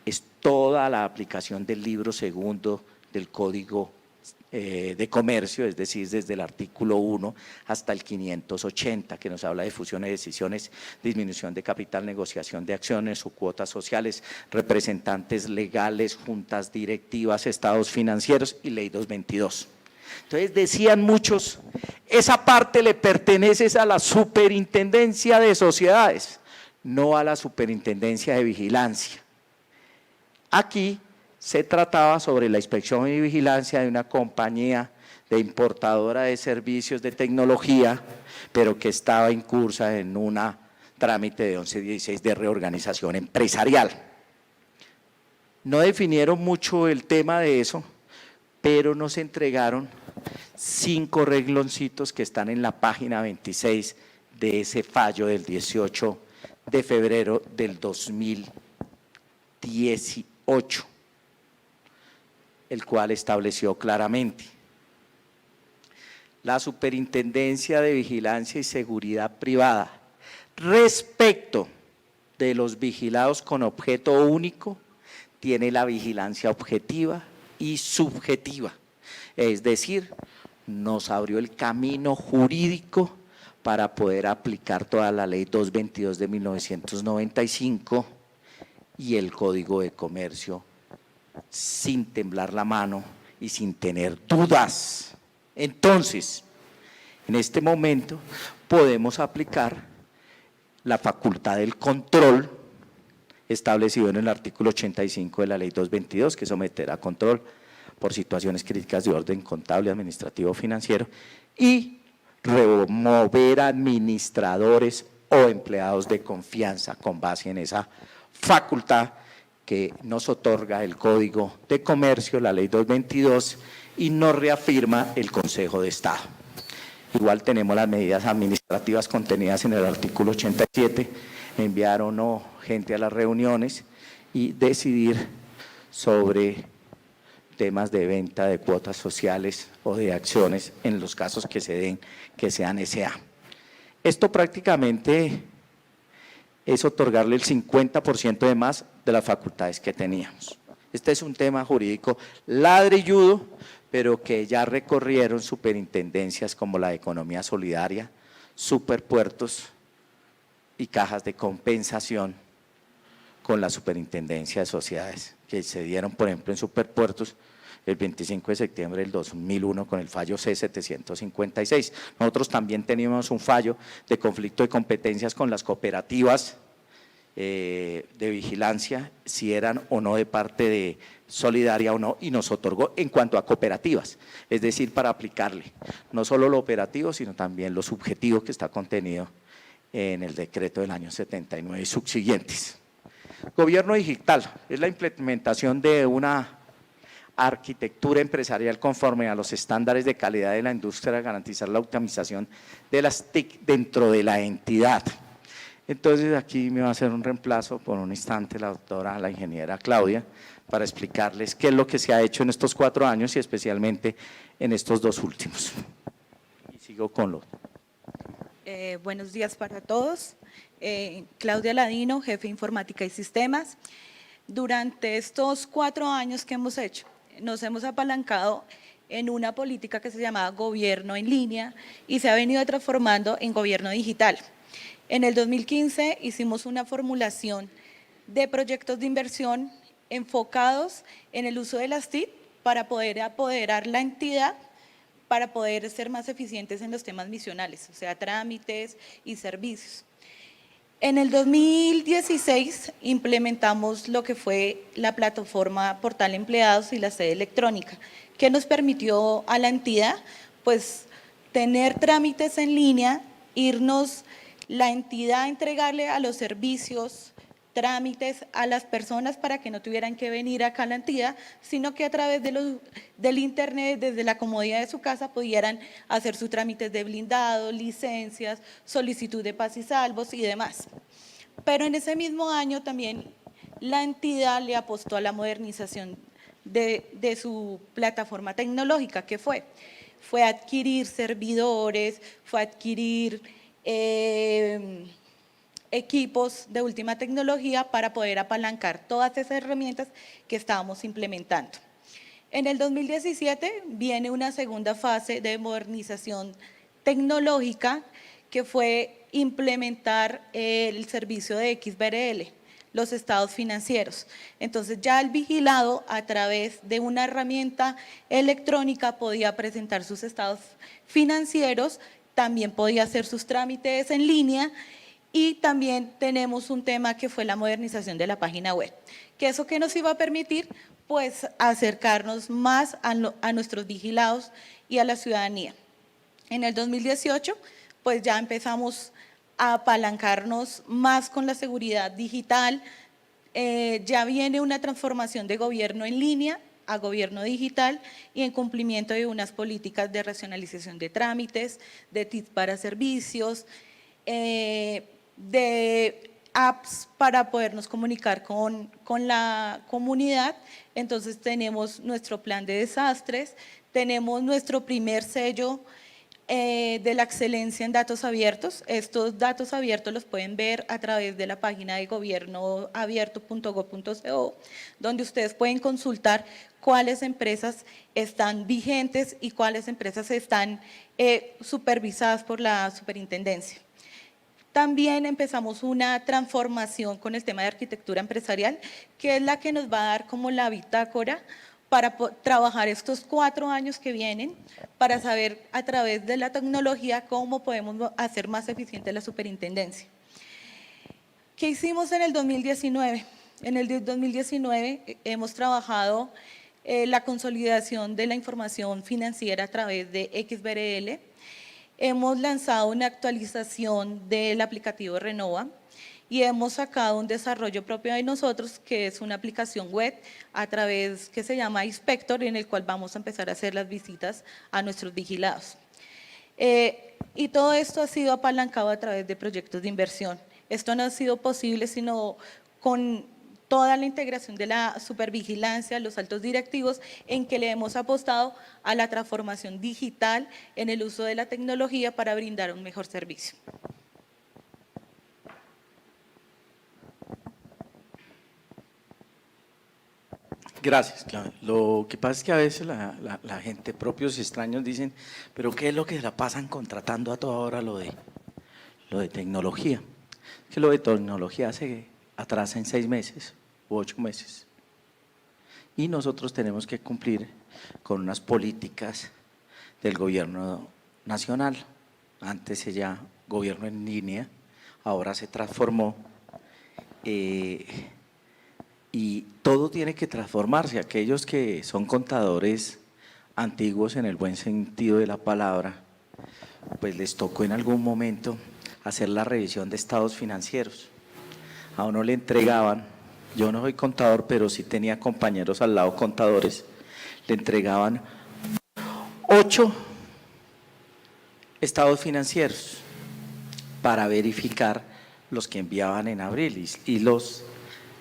es toda la aplicación del libro segundo del Código de Comercio, es decir, desde el artículo 1 hasta el 580, que nos habla de fusiones de decisiones, disminución de capital, negociación de acciones o cuotas sociales, representantes legales, juntas directivas, estados financieros y ley 222. Entonces decían muchos, esa parte le pertenece a la superintendencia de sociedades, no a la superintendencia de vigilancia. Aquí se trataba sobre la inspección y vigilancia de una compañía de importadora de servicios de tecnología, pero que estaba incursa en un trámite de 1116 de reorganización empresarial. No definieron mucho el tema de eso, pero nos entregaron 5 rengloncitos que están en la página 26 de ese fallo del 18 de febrero del 2018. El cual estableció claramente: la Superintendencia de Vigilancia y Seguridad Privada, respecto de los vigilados con objeto único, tiene la vigilancia objetiva y subjetiva, es decir, nos abrió el camino jurídico para poder aplicar toda la ley 222 de 1995 y el Código de Comercio sin temblar la mano y sin tener dudas. Entonces, en este momento podemos aplicar la facultad del control establecido en el artículo 85 de la ley 222, que someterá a control por situaciones críticas de orden contable, administrativo o financiero, y remover administradores o empleados de confianza con base en esa facultad que nos otorga el Código de Comercio, la ley 222, y nos reafirma el Consejo de Estado. Igual tenemos las medidas administrativas contenidas en el artículo 87, enviar o no gente a las reuniones y decidir sobre temas de venta de cuotas sociales o de acciones en los casos que se den, que sean SA. Esto prácticamente es otorgarle el 50% de más de las facultades que teníamos. Este es un tema jurídico ladrilludo, pero que ya recorrieron superintendencias como la de Economía Solidaria, Superpuertos y cajas de compensación con la Superintendencia de Sociedades, que se dieron, por ejemplo, en Superpuertos el 25 de septiembre del 2001 con el fallo C-756. Nosotros también teníamos un fallo de conflicto de competencias con las cooperativas de vigilancia, si eran o no de parte de Solidaria o no, y nos otorgó en cuanto a cooperativas, es decir, para aplicarle no solo lo operativo, sino también lo subjetivo que está contenido en el decreto del año 79 y subsiguientes. Gobierno digital es la implementación de una arquitectura empresarial conforme a los estándares de calidad de la industria, garantizar la optimización de las TIC dentro de la entidad. Entonces aquí me va a hacer un reemplazo por un instante la doctora, la ingeniera Claudia, para explicarles qué es lo que se ha hecho en estos 4 años y especialmente en estos 2 últimos. Y sigo con lo. Buenos días para todos. Claudia Ladino, jefe de Informática y Sistemas. Durante estos 4 años que hemos hecho, nos hemos apalancado en una política que se llamaba Gobierno en Línea y se ha venido transformando en Gobierno Digital. En el 2015 hicimos una formulación de proyectos de inversión enfocados en el uso de las TIC para poder apoderar la entidad, para poder ser más eficientes en los temas misionales, o sea, trámites y servicios. En el 2016 implementamos lo que fue la plataforma Portal Empleados y la sede electrónica, que nos permitió a la entidad pues tener trámites en línea, irnos la entidad a entregarle a los servicios, trámites a las personas para que no tuvieran que venir acá a la entidad, sino que a través del internet, desde la comodidad de su casa, pudieran hacer sus trámites de blindado, licencias, solicitud de paz y salvos y demás. Pero en ese mismo año también la entidad le apostó a la modernización de su plataforma tecnológica. ¿Qué fue? Fue adquirir servidores, fue adquirir equipos de última tecnología para poder apalancar todas esas herramientas que estábamos implementando. En el 2017 viene una segunda fase de modernización tecnológica que fue implementar el servicio de XBRL, los estados financieros. Entonces ya el vigilado a través de una herramienta electrónica podía presentar sus estados financieros, también podía hacer sus trámites en línea y también tenemos un tema que fue la modernización de la página web, que eso que nos iba a permitir pues acercarnos más a nuestros vigilados y a la ciudadanía. En el 2018 pues ya empezamos a apalancarnos más con la seguridad digital, ya viene una transformación de gobierno en línea a gobierno digital y en cumplimiento de unas políticas de racionalización de trámites, de tips para servicios, de apps para podernos comunicar con la comunidad. Entonces tenemos nuestro plan de desastres, tenemos nuestro primer sello de la excelencia en datos abiertos. Estos datos abiertos los pueden ver a través de la página de gobiernoabierto.gov.co, donde ustedes pueden consultar cuáles empresas están vigentes y cuáles empresas están supervisadas por la superintendencia. También empezamos una transformación con el tema de arquitectura empresarial, que es la que nos va a dar como la bitácora para trabajar estos 4 años que vienen, para saber a través de la tecnología cómo podemos hacer más eficiente la superintendencia. ¿Qué hicimos en el 2019? En el 2019 hemos trabajado la consolidación de la información financiera a través de XBRL. Hemos lanzado una actualización del aplicativo Renova y hemos sacado un desarrollo propio de nosotros, que es una aplicación web a través que se llama Inspector, en el cual vamos a empezar a hacer las visitas a nuestros vigilados. Y todo esto ha sido apalancado a través de proyectos de inversión. Esto no ha sido posible sino con toda la integración de la supervigilancia, los altos directivos, en que le hemos apostado a la transformación digital en el uso de la tecnología para brindar un mejor servicio. Gracias, Claudia. Lo que pasa es que a veces la gente, propios y extraños, dicen, pero ¿qué es lo que la pasan contratando a toda hora lo de tecnología? Que lo de tecnología se atrasa en 6 meses u 8 meses. Y nosotros tenemos que cumplir con unas políticas del gobierno nacional. Antes ya gobierno en línea, ahora se transformó. Y todo tiene que transformarse. Aquellos que son contadores antiguos en el buen sentido de la palabra, pues les tocó en algún momento hacer la revisión de estados financieros. A uno le entregaban, yo no soy contador, pero sí tenía compañeros al lado contadores, le entregaban 8 estados financieros para verificar los que enviaban en abril y los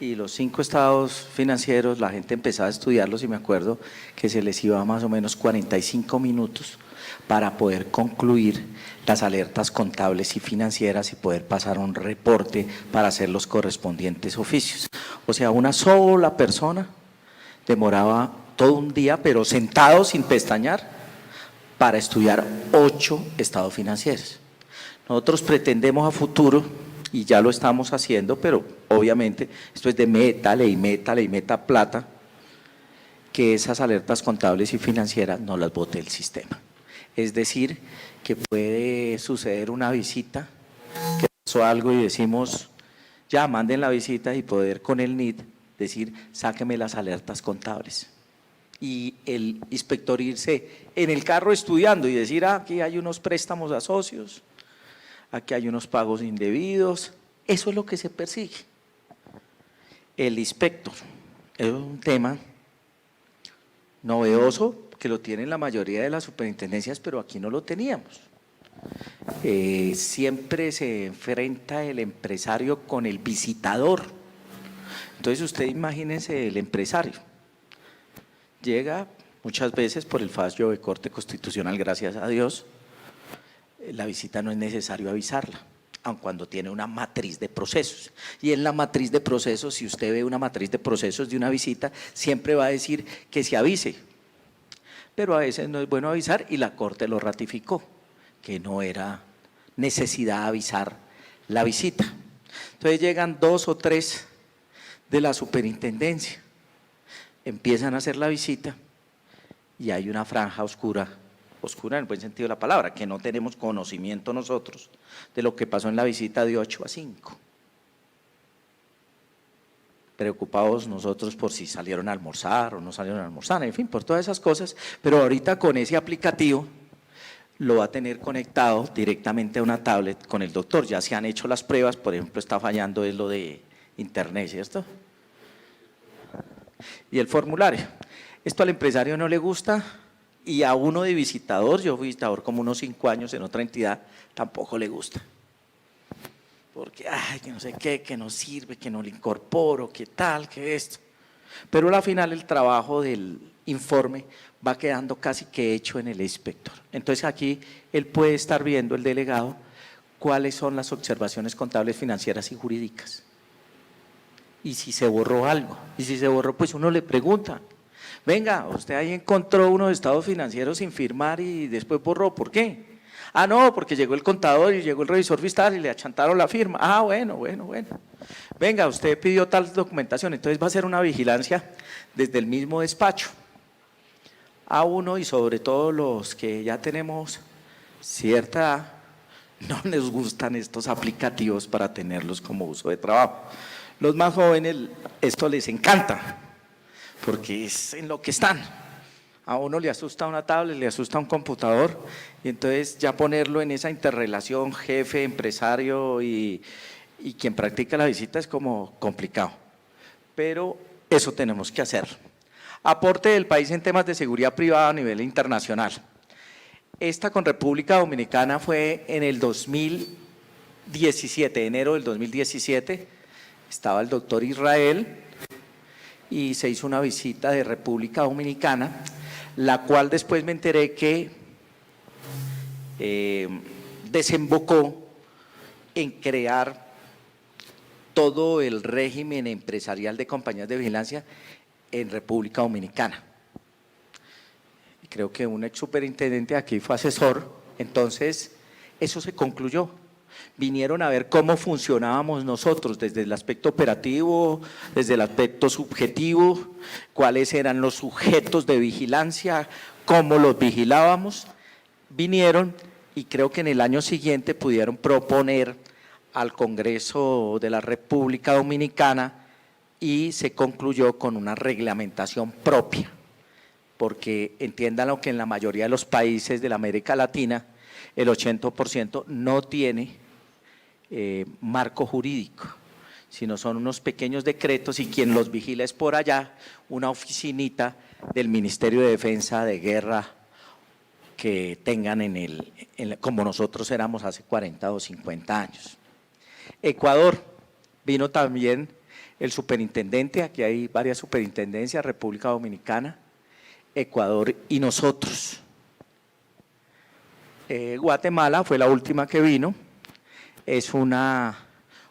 5 estados financieros, la gente empezaba a estudiarlos y me acuerdo que se les iba más o menos 45 minutos para poder concluir las alertas contables y financieras y poder pasar un reporte para hacer los correspondientes oficios. O sea, una sola persona demoraba todo un día, pero sentado sin pestañear, para estudiar 8 estados financieros. Nosotros pretendemos a futuro, y ya lo estamos haciendo, pero obviamente esto es de métale y meta plata, que esas alertas contables y financieras no las bote el sistema. Es decir, que puede suceder una visita, que pasó algo y decimos, ya manden la visita y poder con el NID decir, sáqueme las alertas contables. Y el inspector irse en el carro estudiando y decir, aquí hay unos préstamos a socios, aquí hay unos pagos indebidos, eso es lo que se persigue. El inspector es un tema novedoso que lo tienen la mayoría de las superintendencias, pero aquí no lo teníamos. siempre se enfrenta el empresario con el visitador. Entonces usted imagínese el empresario, llega muchas veces por el fallo de Corte Constitucional, gracias a Dios, la visita no es necesario avisarla, aun cuando tiene una matriz de procesos. Y en la matriz de procesos, si usted ve una matriz de procesos de una visita, siempre va a decir que se avise, pero a veces no es bueno avisar y la Corte lo ratificó, que no era necesidad de avisar la visita. Entonces llegan 2 o 3 de la superintendencia, empiezan a hacer la visita y hay una franja oscura, oscura en el buen sentido de la palabra, que no tenemos conocimiento nosotros de lo que pasó en la visita de 8 a 5. Preocupados nosotros por si salieron a almorzar o no salieron a almorzar, en fin, por todas esas cosas, pero ahorita con ese aplicativo lo va a tener conectado directamente a una tablet con el doctor. Ya se han hecho las pruebas, por ejemplo, está fallando es lo de internet, ¿cierto? Y el formulario. Esto al empresario no le gusta y a uno de visitador, yo fui visitador como unos 5 años en otra entidad, tampoco le gusta. Porque, ay, que no sé qué, que no sirve, que no le incorporo, que tal, que esto. Pero al final el trabajo del informe va quedando casi que hecho en el inspector. Entonces aquí él puede estar viendo, el delegado, cuáles son las observaciones contables, financieras y jurídicas. Y si se borró algo, y si se borró, pues uno le pregunta, venga, usted ahí encontró unos estados financieros sin firmar y después borró, ¿por qué? Ah, no, porque llegó el contador y llegó el revisor fiscal y le achantaron la firma. Ah, bueno. Venga, usted pidió tal documentación, entonces va a ser una vigilancia desde el mismo despacho. A uno y sobre todo los que ya tenemos cierta edad, no les gustan estos aplicativos para tenerlos como uso de trabajo. Los más jóvenes esto les encanta, porque es en lo que están. A uno le asusta una tablet, le asusta un computador, y entonces ya ponerlo en esa interrelación jefe, empresario y quien practica la visita es como complicado. Pero eso tenemos que hacer. Aporte del país en temas de seguridad privada a nivel internacional. Esta con República Dominicana fue en el 2017, enero del 2017, estaba el doctor Israel y se hizo una visita de República Dominicana, la cual después me enteré que desembocó en crear todo el régimen empresarial de compañías de vigilancia en República Dominicana. Creo que un ex superintendente aquí fue asesor, entonces eso se concluyó. Vinieron a ver cómo funcionábamos nosotros desde el aspecto operativo, desde el aspecto subjetivo, cuáles eran los sujetos de vigilancia, cómo los vigilábamos. Vinieron y creo que en el año siguiente pudieron proponer al Congreso de la República Dominicana y se concluyó con una reglamentación propia, porque entiéndanlo que en la mayoría de los países de la América Latina el 80% no tiene marco jurídico, sino son unos pequeños decretos y quien los vigila es por allá, una oficinita del Ministerio de Defensa, de Guerra, que tengan como nosotros éramos hace 40 o 50 años. Ecuador, vino también el superintendente, aquí hay varias superintendencias, República Dominicana, Ecuador y nosotros. Guatemala fue la última que vino, es una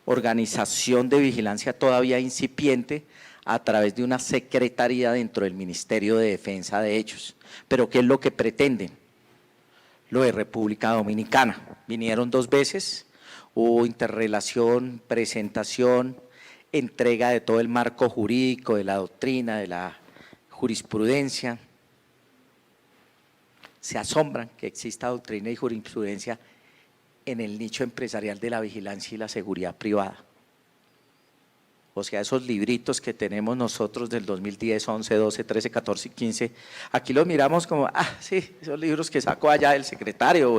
organización de vigilancia todavía incipiente a través de una secretaría dentro del Ministerio de Defensa de ellos. Pero ¿qué es lo que pretenden? Lo de República Dominicana. Vinieron 2 veces, hubo interrelación, presentación, entrega de todo el marco jurídico, de la doctrina, de la jurisprudencia. Se asombran que exista doctrina y jurisprudencia en el nicho empresarial de la vigilancia y la seguridad privada. O sea, esos libritos que tenemos nosotros del 2010, 11, 12, 13, 14 y 15, aquí los miramos como, sí, esos libros que sacó allá el secretario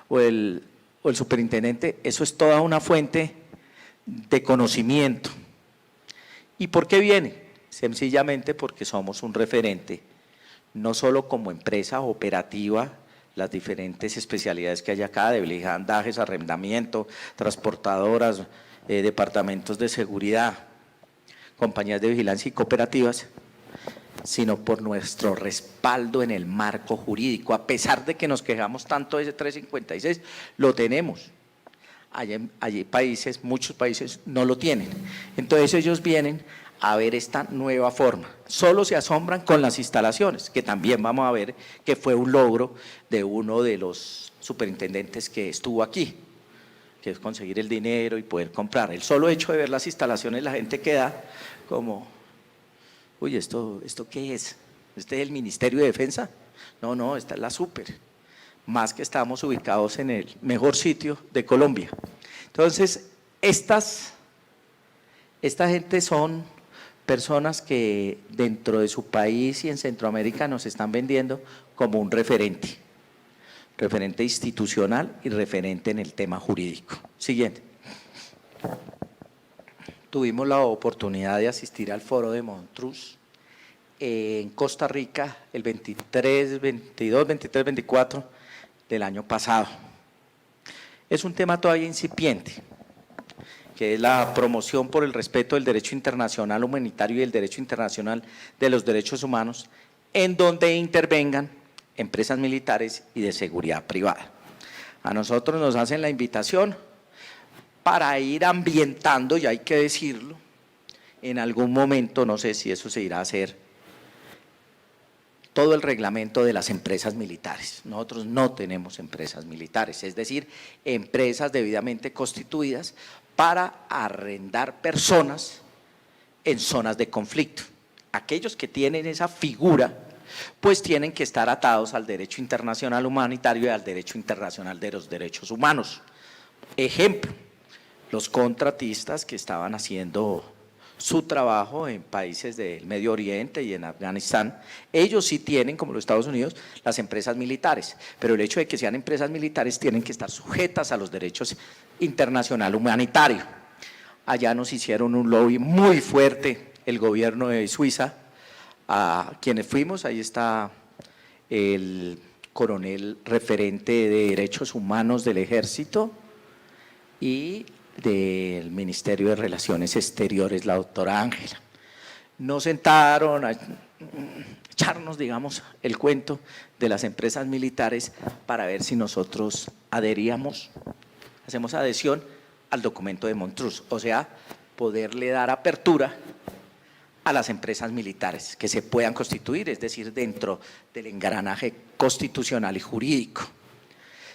o el superintendente, eso es toda una fuente de conocimiento. ¿Y por qué viene? Sencillamente porque somos un referente, no solo como empresa operativa, las diferentes especialidades que hay acá, de blindajes, arrendamiento, transportadoras, departamentos de seguridad, compañías de vigilancia y cooperativas, sino por nuestro respaldo en el marco jurídico. A pesar de que nos quejamos tanto de ese 356, lo tenemos. Hay países, muchos países no lo tienen. Entonces ellos vienen a ver esta nueva forma. Solo se asombran con las instalaciones, que también vamos a ver que fue un logro de uno de los superintendentes que estuvo aquí, que es conseguir el dinero y poder comprar. El solo hecho de ver las instalaciones, la gente queda como, uy, ¿esto qué es? ¿Este es el Ministerio de Defensa? No, esta es la super. Más que estamos ubicados en el mejor sitio de Colombia. Entonces, esta gente son personas que dentro de su país y en Centroamérica nos están vendiendo como un referente institucional y referente en el tema jurídico. Siguiente. Tuvimos la oportunidad de asistir al foro de Montreux en Costa Rica el 23, 24 del año pasado. Es un tema todavía incipiente, que es la promoción por el respeto del derecho internacional humanitario y el derecho internacional de los derechos humanos, en donde intervengan empresas militares y de seguridad privada. A nosotros nos hacen la invitación para ir ambientando, y hay que decirlo, en algún momento, no sé si eso se irá a hacer, todo el reglamento de las empresas militares. Nosotros no tenemos empresas militares, es decir, empresas debidamente constituidas para arrendar personas en zonas de conflicto. Aquellos que tienen esa figura, pues tienen que estar atados al derecho internacional humanitario y al derecho internacional de los derechos humanos. Ejemplo, los contratistas que estaban haciendo su trabajo en países del Medio Oriente y en Afganistán, ellos sí tienen, como los Estados Unidos, las empresas militares, pero el hecho de que sean empresas militares tienen que estar sujetas a los derechos internacional humanitario. Allá nos hicieron un lobby muy fuerte el gobierno de Suiza, a quienes fuimos, ahí está el coronel referente de Derechos Humanos del Ejército y del Ministerio de Relaciones Exteriores, la doctora Ángela. Nos sentaron a echarnos, digamos, el cuento de las empresas militares para ver si nosotros hacemos adhesión al documento de Montreux, o sea, poderle dar apertura a las empresas militares que se puedan constituir, es decir, dentro del engranaje constitucional y jurídico.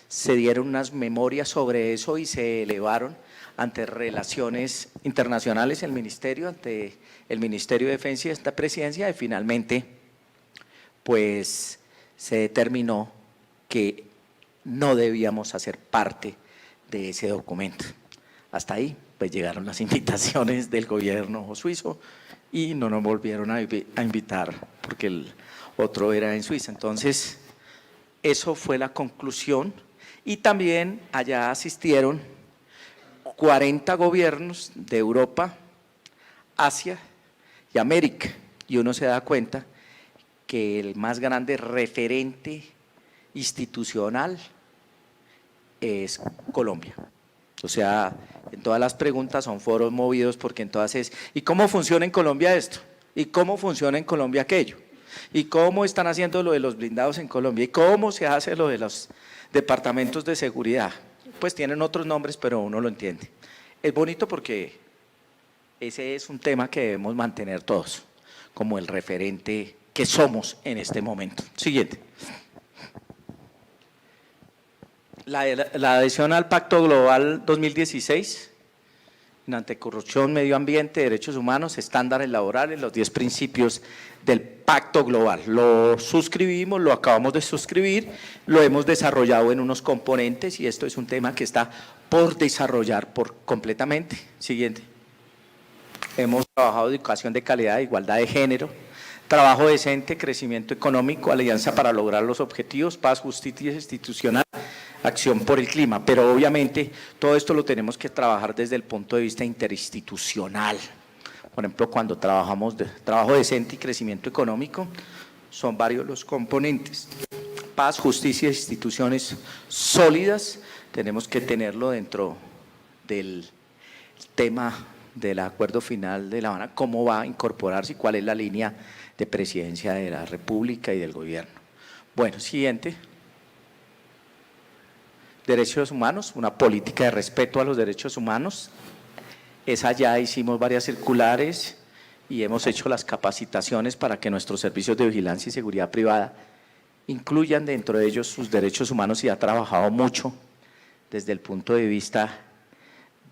Se dieron unas memorias sobre eso y se elevaron ante Relaciones Internacionales, ante el Ministerio de Defensa y esta presidencia, y finalmente pues se determinó que no debíamos hacer parte de ese documento. Hasta ahí pues llegaron las invitaciones del gobierno suizo y no nos volvieron a invitar porque el otro era en Suiza. Entonces, eso fue la conclusión, y también allá asistieron 40 gobiernos de Europa, Asia y América, y uno se da cuenta que el más grande referente institucional es Colombia. O sea, en todas las preguntas son foros movidos porque en todas es, ¿y cómo funciona en Colombia esto? ¿Y cómo funciona en Colombia aquello? ¿Y cómo están haciendo lo de los blindados en Colombia? ¿Y cómo se hace lo de los departamentos de seguridad? Pues tienen otros nombres, pero uno lo entiende. Es bonito porque ese es un tema que debemos mantener todos, como el referente que somos en este momento. Siguiente. La adhesión al Pacto Global 2016, en anticorrupción, medio ambiente, derechos humanos, estándares laborales, los 10 principios del Pacto Global. Lo suscribimos, lo acabamos de suscribir, lo hemos desarrollado en unos componentes y esto es un tema que está por desarrollar completamente. Siguiente. Hemos trabajado educación de calidad, igualdad de género, trabajo decente, crecimiento económico, alianza para lograr los objetivos, paz, justicia institucional, acción por el clima, pero obviamente todo esto lo tenemos que trabajar desde el punto de vista interinstitucional. Por ejemplo, cuando trabajamos de trabajo decente y crecimiento económico, son varios los componentes. paz, justicia e instituciones sólidas, tenemos que tenerlo dentro del tema del acuerdo final de La Habana, cómo va a incorporarse y cuál es la línea de presidencia de la República y del gobierno. Bueno, siguiente. Derechos humanos, una política de respeto a los derechos humanos. Esa ya hicimos varias circulares y hemos hecho las capacitaciones para que nuestros servicios de vigilancia y seguridad privada incluyan dentro de ellos sus derechos humanos y ha trabajado mucho desde el punto de vista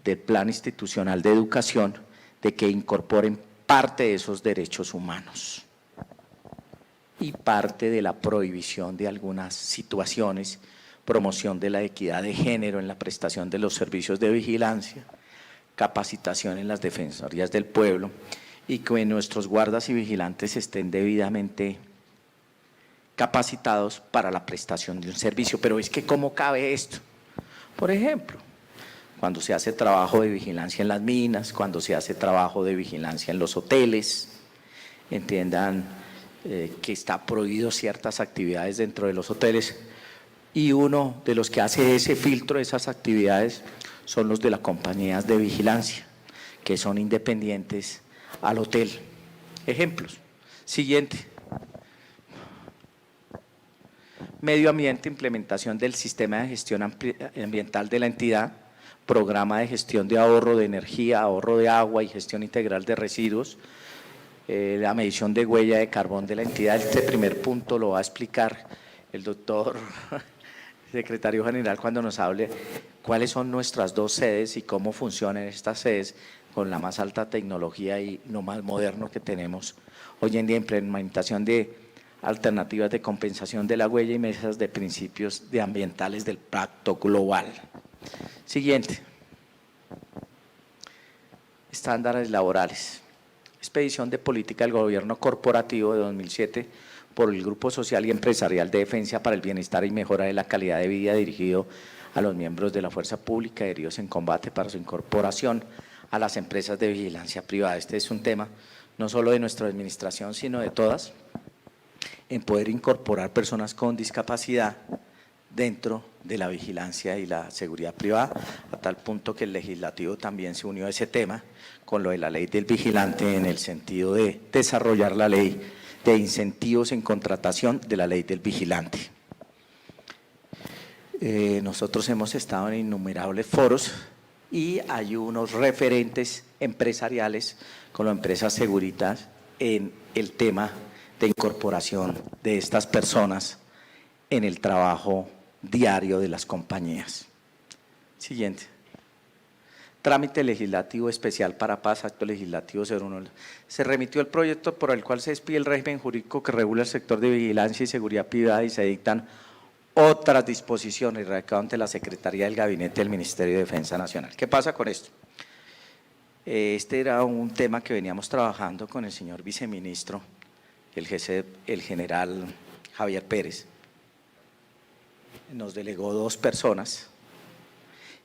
del plan institucional de educación, de que incorporen parte de esos derechos humanos y parte de la prohibición de algunas situaciones, promoción de la equidad de género en la prestación de los servicios de vigilancia, capacitación en las defensorías del pueblo y que nuestros guardas y vigilantes estén debidamente capacitados para la prestación de un servicio. Pero es que ¿cómo cabe esto? Por ejemplo, cuando se hace trabajo de vigilancia en las minas, cuando se hace trabajo de vigilancia en los hoteles, entiendan que está prohibido ciertas actividades dentro de los hoteles y uno de los que hace ese filtro de esas actividades son los de las compañías de vigilancia, que son independientes al hotel. Ejemplos. Siguiente. Medio ambiente, implementación del sistema de gestión ambiental de la entidad, programa de gestión de ahorro de energía, ahorro de agua y gestión integral de residuos, la medición de huella de carbón de la entidad. Este primer punto lo va a explicar el doctor secretario general cuando nos hable cuáles son nuestras dos sedes y cómo funcionan estas sedes con la más alta tecnología y lo más moderno que tenemos hoy en día, implementación de alternativas de compensación de la huella y mesas de principios de ambientales del Pacto Global. Siguiente. Estándares laborales. Expedición de política del gobierno corporativo de 2007 por el Grupo Social y Empresarial de Defensa para el Bienestar y Mejora de la Calidad de Vida dirigido a los miembros de la Fuerza Pública heridos en combate para su incorporación a las empresas de vigilancia privada. Este es un tema no solo de nuestra administración, sino de todas, en poder incorporar personas con discapacidad dentro de la vigilancia y la seguridad privada, a tal punto que el legislativo también se unió a ese tema con lo de la ley del vigilante en el sentido de desarrollar la ley de incentivos en contratación de la ley del vigilante. Nosotros hemos estado en innumerables foros y hay unos referentes empresariales con las empresas Seguritas en el tema de incorporación de estas personas en el trabajo diario de las compañías. Siguiente. Trámite legislativo especial para paz, acto legislativo 01. Se remitió el proyecto por el cual se despide el régimen jurídico que regula el sector de vigilancia y seguridad privada y se dictan otras disposiciones radicadas ante la Secretaría del Gabinete del Ministerio de Defensa Nacional. ¿Qué pasa con esto? Este era un tema que veníamos trabajando con el señor viceministro, el general Javier Pérez. Nos delegó 2 personas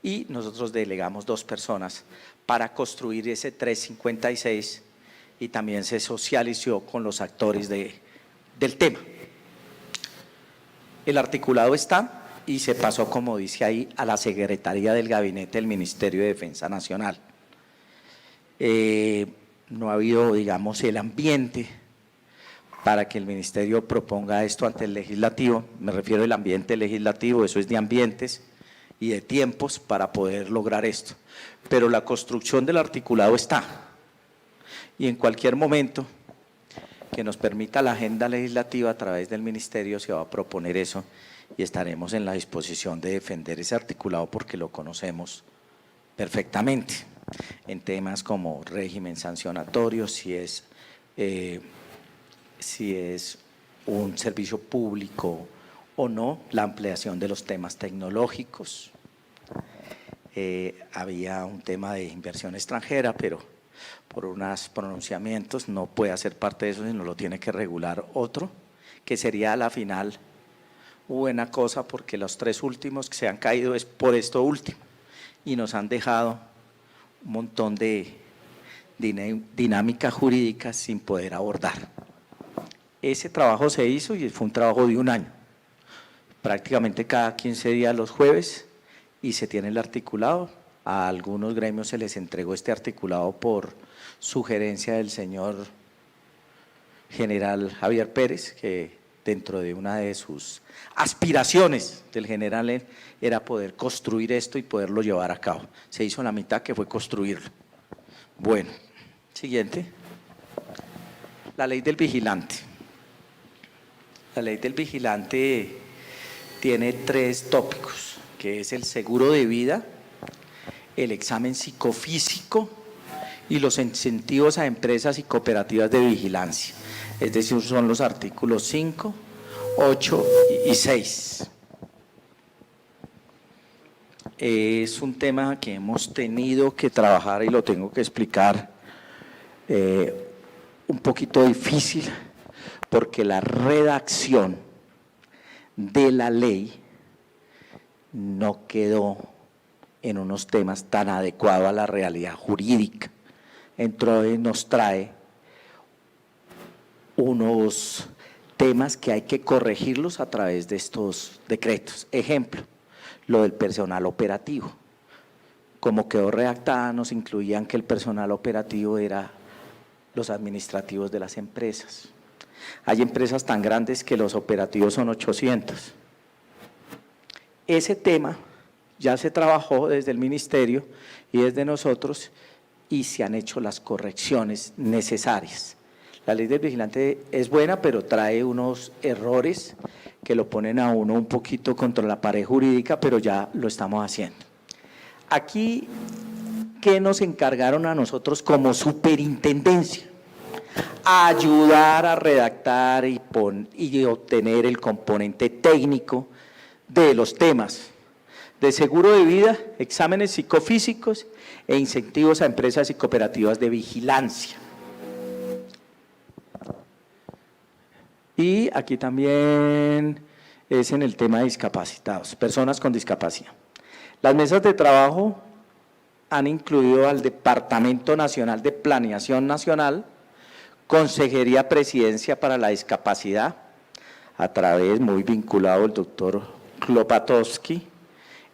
y nosotros delegamos 2 personas para construir ese 356 y también se socializó con los actores del tema. El articulado está y se pasó, como dice ahí, a la Secretaría del Gabinete del Ministerio de Defensa Nacional. No ha habido, digamos, el ambiente para que el Ministerio proponga esto ante el Legislativo. Me refiero al ambiente legislativo, eso es de ambientes y de tiempos para poder lograr esto. Pero la construcción del articulado está y en cualquier momento que nos permita la agenda legislativa a través del Ministerio se va a proponer eso y estaremos en la disposición de defender ese articulado porque lo conocemos perfectamente en temas como régimen sancionatorio, si es un servicio público o no, la ampliación de los temas tecnológicos. Había un tema de inversión extranjera, pero por unos pronunciamientos no puede hacer parte de eso, sino lo tiene que regular otro, que sería a la final buena cosa porque los 3 últimos que se han caído es por esto último y nos han dejado un montón de dinámicas jurídicas sin poder abordar. Ese trabajo se hizo y fue un trabajo de 1 año. prácticamente cada 15 días los jueves y se tiene el articulado. A algunos gremios se les entregó este articulado por sugerencia del señor general Javier Pérez, que dentro de una de sus aspiraciones del general era poder construir esto y poderlo llevar a cabo. Se hizo la mitad, que fue construirlo. Bueno, siguiente. La ley del vigilante. La ley del vigilante tiene 3 tópicos, que es el seguro de vida, el examen psicofísico y los incentivos a empresas y cooperativas de vigilancia. Es decir, son los artículos 5, 8 y 6. Es un tema que hemos tenido que trabajar y lo tengo que explicar un poquito difícil, porque la redacción de la ley no quedó en unos temas tan adecuados a la realidad jurídica. Entonces nos trae unos temas que hay que corregirlos a través de estos decretos. Ejemplo, lo del personal operativo. Como quedó redactada, nos incluían que el personal operativo era los administrativos de las empresas. Hay empresas tan grandes que los operativos son 800. Ese tema ya se trabajó desde el ministerio y desde nosotros y se han hecho las correcciones necesarias. La ley del vigilante es buena, pero trae unos errores que lo ponen a uno un poquito contra la pared jurídica, pero ya lo estamos haciendo. Aquí, ¿qué nos encargaron a nosotros como superintendencia? Ayudar a redactar y obtener el componente técnico de los temas de seguro de vida, exámenes psicofísicos e incentivos a empresas y cooperativas de vigilancia. Y aquí también es en el tema de discapacitados, personas con discapacidad. Las mesas de trabajo han incluido al Departamento Nacional de Planeación Nacional, Consejería Presidencia para la Discapacidad, a través, muy vinculado el doctor Klopatowski,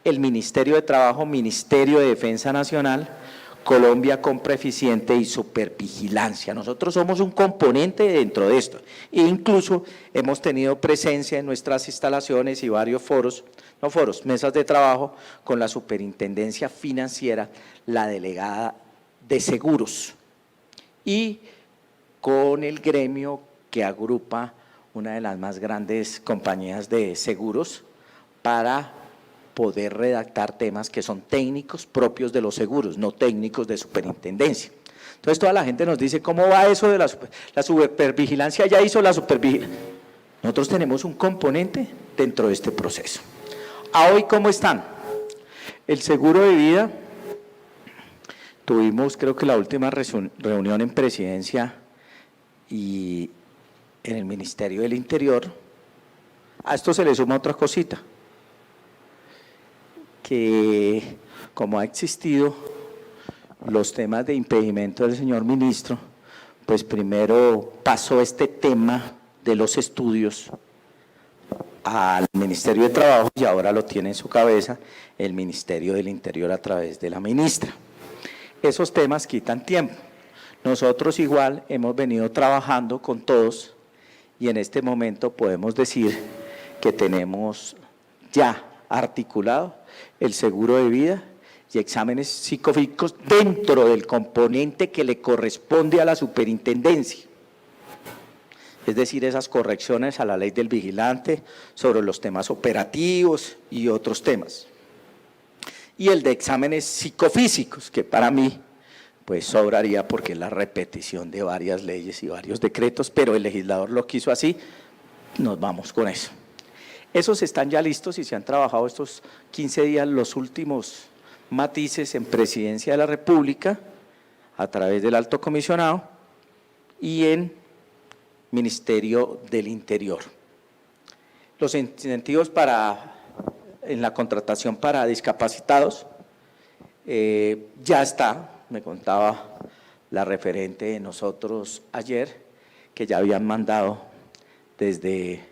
el Ministerio de Trabajo, Ministerio de Defensa Nacional, Colombia Compra Eficiente y Supervigilancia. Nosotros somos un componente dentro de esto e incluso hemos tenido presencia en nuestras instalaciones y varios mesas de trabajo con la Superintendencia Financiera, la delegada de seguros y con el gremio que agrupa una de las más grandes compañías de seguros para poder redactar temas que son técnicos propios de los seguros, no técnicos de superintendencia. Entonces toda la gente nos dice, ¿cómo va eso de la supervigilancia? Ya hizo la supervigilancia. Nosotros tenemos un componente dentro de este proceso. ¿A hoy cómo están? El seguro de vida, tuvimos creo que la última reunión en presidencia y en el Ministerio del Interior. A esto se le suma otra cosita, que como ha existido los temas de impedimento del señor ministro, pues primero pasó este tema de los estudios al Ministerio de Trabajo y ahora lo tiene en su cabeza el Ministerio del Interior a través de la ministra. Esos temas quitan tiempo. Nosotros igual hemos venido trabajando con todos y en este momento podemos decir que tenemos ya articulado el seguro de vida y exámenes psicofísicos dentro del componente que le corresponde a la superintendencia. Es decir, esas correcciones a la ley del vigilante sobre los temas operativos y otros temas. Y el de exámenes psicofísicos, que para mí pues sobraría porque es la repetición de varias leyes y varios decretos, pero el legislador lo quiso así, nos vamos con eso. Esos están ya listos y se han trabajado estos 15 días los últimos matices en Presidencia de la República a través del Alto Comisionado y en Ministerio del Interior. Los incentivos en la contratación para discapacitados ya está, me contaba la referente de nosotros ayer, que ya habían mandado desde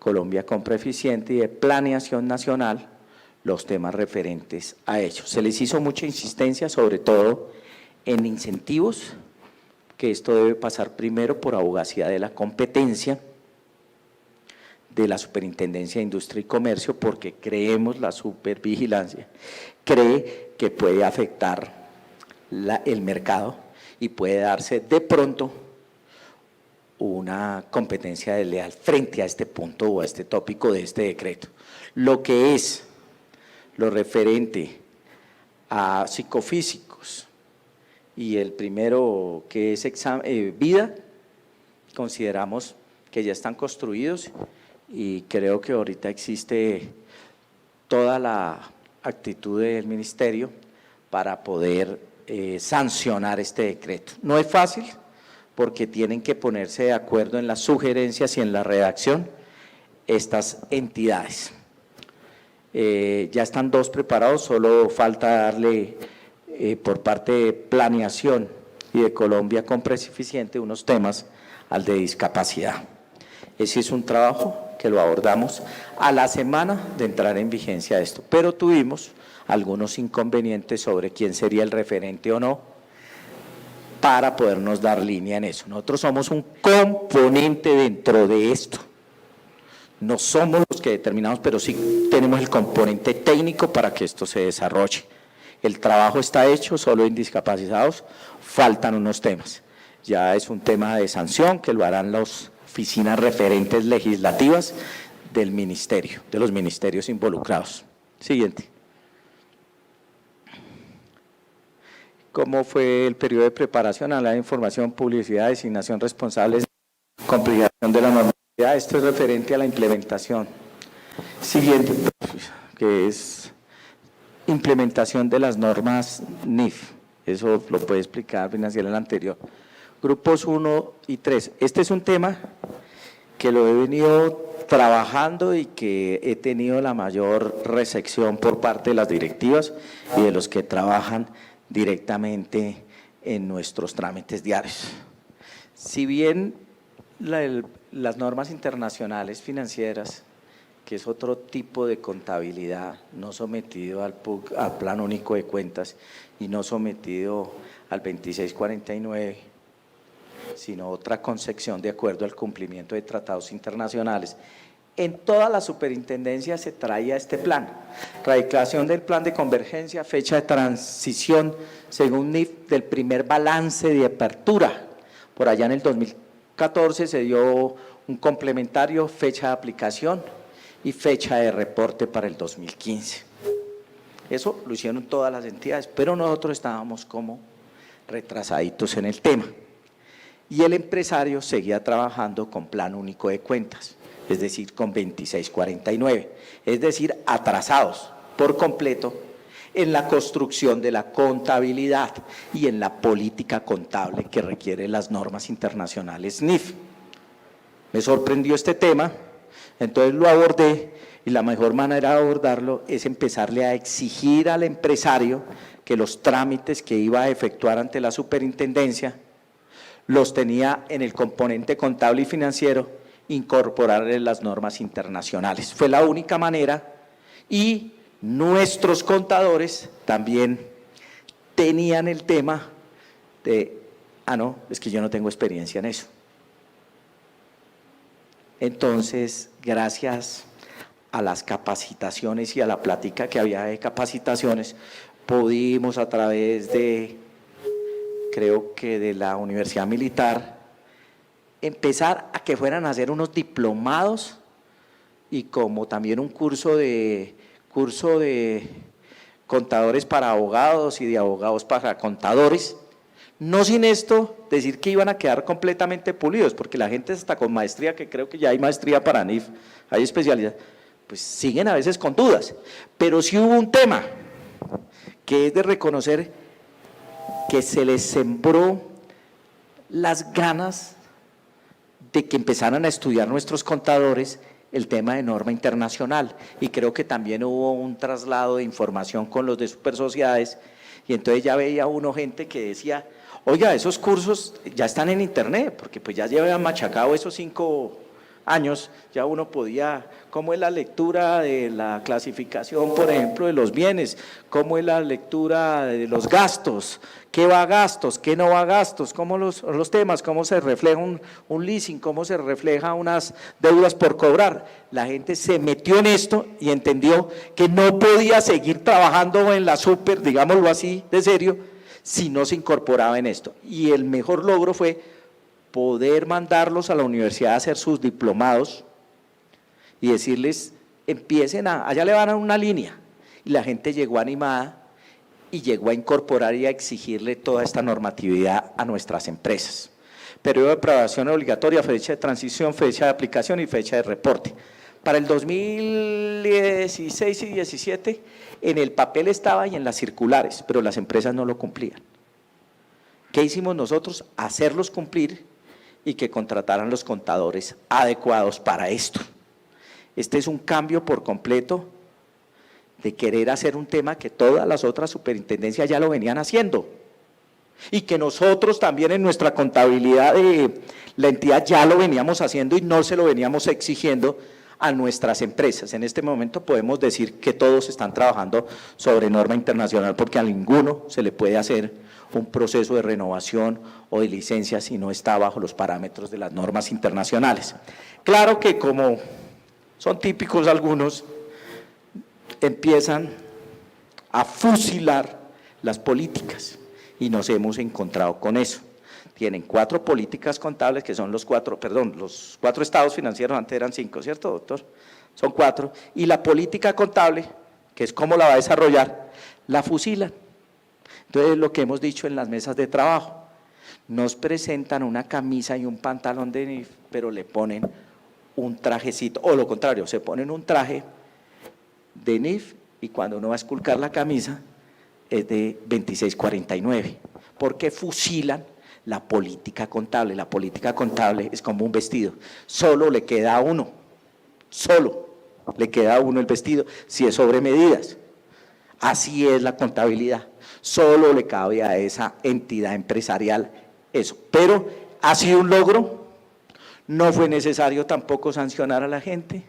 Colombia Compra Eficiente y de Planeación Nacional, los temas referentes a ellos. Se les hizo mucha insistencia, sobre todo en incentivos, que esto debe pasar primero por abogacía de la competencia de la Superintendencia de Industria y Comercio, porque creemos, la supervigilancia cree que puede afectar el mercado y puede darse de pronto una competencia desleal frente a este punto o a este tópico de este decreto. Lo que es lo referente a psicofísicos y el primero que es vida, consideramos que ya están construidos y creo que ahorita existe toda la actitud del ministerio para poder sancionar este decreto. No es fácil porque tienen que ponerse de acuerdo en las sugerencias y en la redacción estas entidades. Ya están 2 preparados, solo falta darle por parte de Planeación y de Colombia Compra Eficiente unos temas al de discapacidad. Ese es un trabajo que lo abordamos a la semana de entrar en vigencia esto, pero tuvimos algunos inconvenientes sobre quién sería el referente o no para podernos dar línea en eso. Nosotros somos un componente dentro de esto. No somos los que determinamos, pero sí tenemos el componente técnico para que esto se desarrolle. El trabajo está hecho, solo en discapacitados faltan unos temas. Ya es un tema de sanción que lo harán las oficinas referentes legislativas del ministerio, de los ministerios involucrados. Siguiente. ¿Cómo fue el periodo de preparación a la información, publicidad, designación responsables, complicación de la normatividad? Esto es referente a la implementación. Siguiente, que es implementación de las normas NIF. Eso lo puede explicar Financiera en el anterior. Grupos 1 y 3. Este es un tema que lo he venido trabajando y que he tenido la mayor recepción por parte de las directivas y de los que trabajan directamente en nuestros trámites diarios. Si bien las normas internacionales financieras, que es otro tipo de contabilidad, no sometido al Plan Único de Cuentas y no sometido al 2649, sino otra concepción de acuerdo al cumplimiento de tratados internacionales. En toda la superintendencia se traía este plan, radicación del plan de convergencia, fecha de transición según NIF del primer balance de apertura. Por allá en el 2014 se dio un complementario, fecha de aplicación y fecha de reporte para el 2015. Eso lo hicieron todas las entidades, pero nosotros estábamos como retrasaditos en el tema. Y el empresario seguía trabajando con Plan Único de Cuentas, es decir, con 2649, es decir, atrasados por completo en la construcción de la contabilidad y en la política contable que requieren las normas internacionales NIF. Me sorprendió este tema, entonces lo abordé y la mejor manera de abordarlo es empezarle a exigir al empresario que los trámites que iba a efectuar ante la superintendencia los tenía en el componente contable y financiero, incorporarle las normas internacionales. Fue la única manera y nuestros contadores también tenían el tema de, no, es que yo no tengo experiencia en eso. Entonces, gracias a las capacitaciones y a la plática que había de capacitaciones, pudimos a través de, creo que de la Universidad Militar, empezar a que fueran a hacer unos diplomados y como también un curso de contadores para abogados y de abogados para contadores, no sin esto decir que iban a quedar completamente pulidos, porque la gente hasta con maestría, que creo que ya hay maestría para NIF, hay especialidad, pues siguen a veces con dudas, pero sí hubo un tema que es de reconocer que se les sembró las ganas de que empezaran a estudiar nuestros contadores el tema de norma internacional y creo que también hubo un traslado de información con los de supersociedades y entonces ya veía uno gente que decía, oiga, esos cursos ya están en internet porque pues ya llevan machacado esos 5 años ya uno podía, ¿cómo es la lectura de la clasificación, por ejemplo, de los bienes? ¿Cómo es la lectura de los gastos? ¿Qué va a gastos? ¿Qué no va a gastos? ¿Cómo los temas? ¿Cómo se refleja un leasing? ¿Cómo se refleja unas deudas por cobrar? La gente se metió en esto y entendió que no podía seguir trabajando en la súper, digámoslo así, de serio, si no se incorporaba en esto. Y el mejor logro fue poder mandarlos a la universidad a hacer sus diplomados y decirles, empiecen allá le van a una línea. Y la gente llegó animada y llegó a incorporar y a exigirle toda esta normatividad a nuestras empresas. Periodo de aprobación obligatoria, fecha de transición, fecha de aplicación y fecha de reporte. Para el 2016 y 2017, en el papel estaba y en las circulares, pero las empresas no lo cumplían. ¿Qué hicimos nosotros? Hacerlos cumplir y que contrataran los contadores adecuados para esto. Este es un cambio por completo de querer hacer un tema que todas las otras superintendencias ya lo venían haciendo y que nosotros también en nuestra contabilidad de la entidad ya lo veníamos haciendo y no se lo veníamos exigiendo a nuestras empresas. En este momento podemos decir que todos están trabajando sobre norma internacional porque a ninguno se le puede hacer un proceso de renovación o de licencia si no está bajo los parámetros de las normas internacionales. Claro que como son típicos algunos, empiezan a fusilar las políticas y nos hemos encontrado con eso. Tienen 4 políticas contables que son los 4 estados financieros, antes eran 5, ¿cierto, doctor? Son 4, y la política contable, que es cómo la va a desarrollar, la fusilan. Entonces, lo que hemos dicho en las mesas de trabajo, nos presentan una camisa y un pantalón de NIF, pero le ponen un trajecito, o lo contrario, se ponen un traje de NIF y cuando uno va a esculcar la camisa es de 2649, porque fusilan la política contable. La política contable es como un vestido, solo le queda a uno, solo le queda a uno el vestido si es sobre medidas. Así es la contabilidad, solo le cabe a esa entidad empresarial eso, pero ha sido un logro, no fue necesario tampoco sancionar a la gente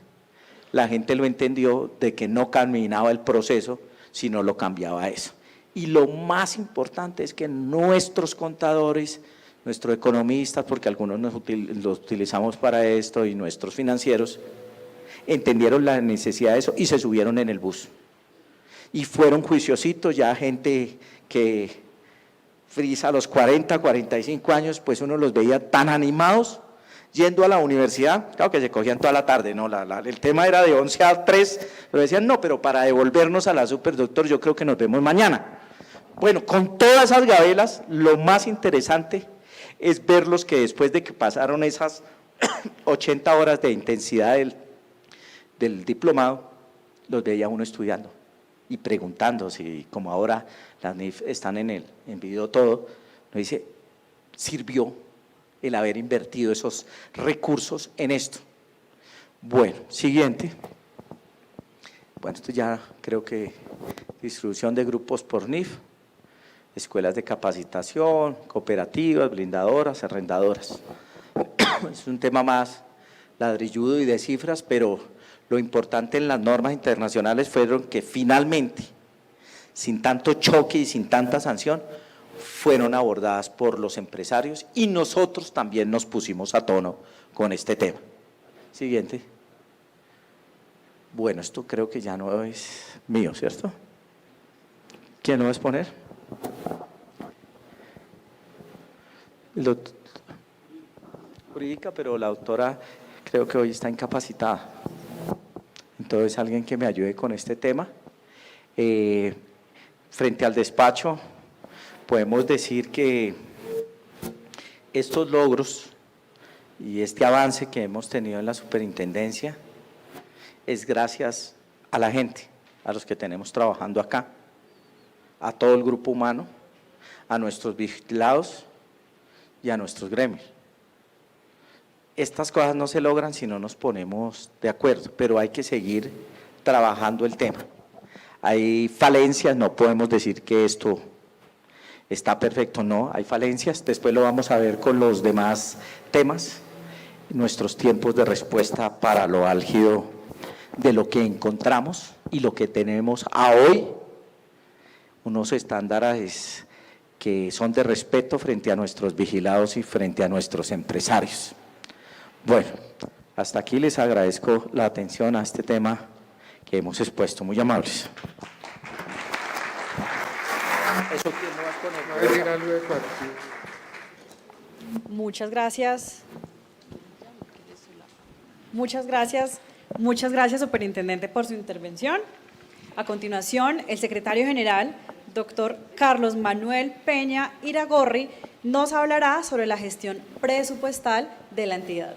lo entendió de que no caminaba el proceso si no lo cambiaba eso. Y lo más importante es que nuestros contadores, nuestros economistas, porque algunos los utilizamos para esto, y nuestros financieros, entendieron la necesidad de eso y se subieron en el bus. Y fueron juiciositos, ya gente que frisa a los 40, 45 años, pues uno los veía tan animados yendo a la universidad, claro que se cogían toda la tarde, ¿no? El tema era de 11 a 3, pero decían, no, pero para devolvernos a la superdoctor yo creo que nos vemos mañana. Bueno, con todas esas gabelas, lo más interesante es verlos que después de que pasaron esas 80 horas de intensidad del diplomado, los veía uno estudiando y preguntando si, como ahora las NIF están en video todo, nos dice, sirvió el haber invertido esos recursos en esto. Bueno, siguiente. Bueno, esto ya creo que distribución de grupos por NIF, escuelas de capacitación, cooperativas, blindadoras, arrendadoras. Es un tema más ladrilludo y de cifras, pero lo importante en las normas internacionales fueron que finalmente, sin tanto choque y sin tanta sanción, fueron abordadas por los empresarios y nosotros también nos pusimos a tono con este tema. Siguiente. Bueno, esto creo que ya no es mío, ¿cierto? ¿Quién lo va a exponer? Jurídica, pero la doctora creo que hoy está incapacitada. Entonces, alguien que me ayude con este tema. Frente al despacho, podemos decir que estos logros y este avance que hemos tenido en la superintendencia es gracias a la gente, a los que tenemos trabajando acá, a todo el grupo humano, a nuestros vigilados y a nuestros gremios. Estas cosas no se logran si no nos ponemos de acuerdo, pero hay que seguir trabajando el tema. Hay falencias, no podemos decir que esto está perfecto, no, hay falencias, después lo vamos a ver con los demás temas. nuestros tiempos de respuesta para lo álgido de lo que encontramos y lo que tenemos a hoy, unos estándares que son de respeto frente a nuestros vigilados y frente a nuestros empresarios. Bueno, hasta aquí les agradezco la atención a este tema que hemos expuesto. Muy amables. ¿Eso quién lo va a poner? Va a decir algo de cuarto. Muchas gracias. Muchas gracias, superintendente, por su intervención. A continuación, el secretario general, doctor Carlos Manuel Peña Iragorri, nos hablará sobre la gestión presupuestal de la entidad.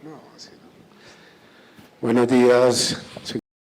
No, así no. Buenos días,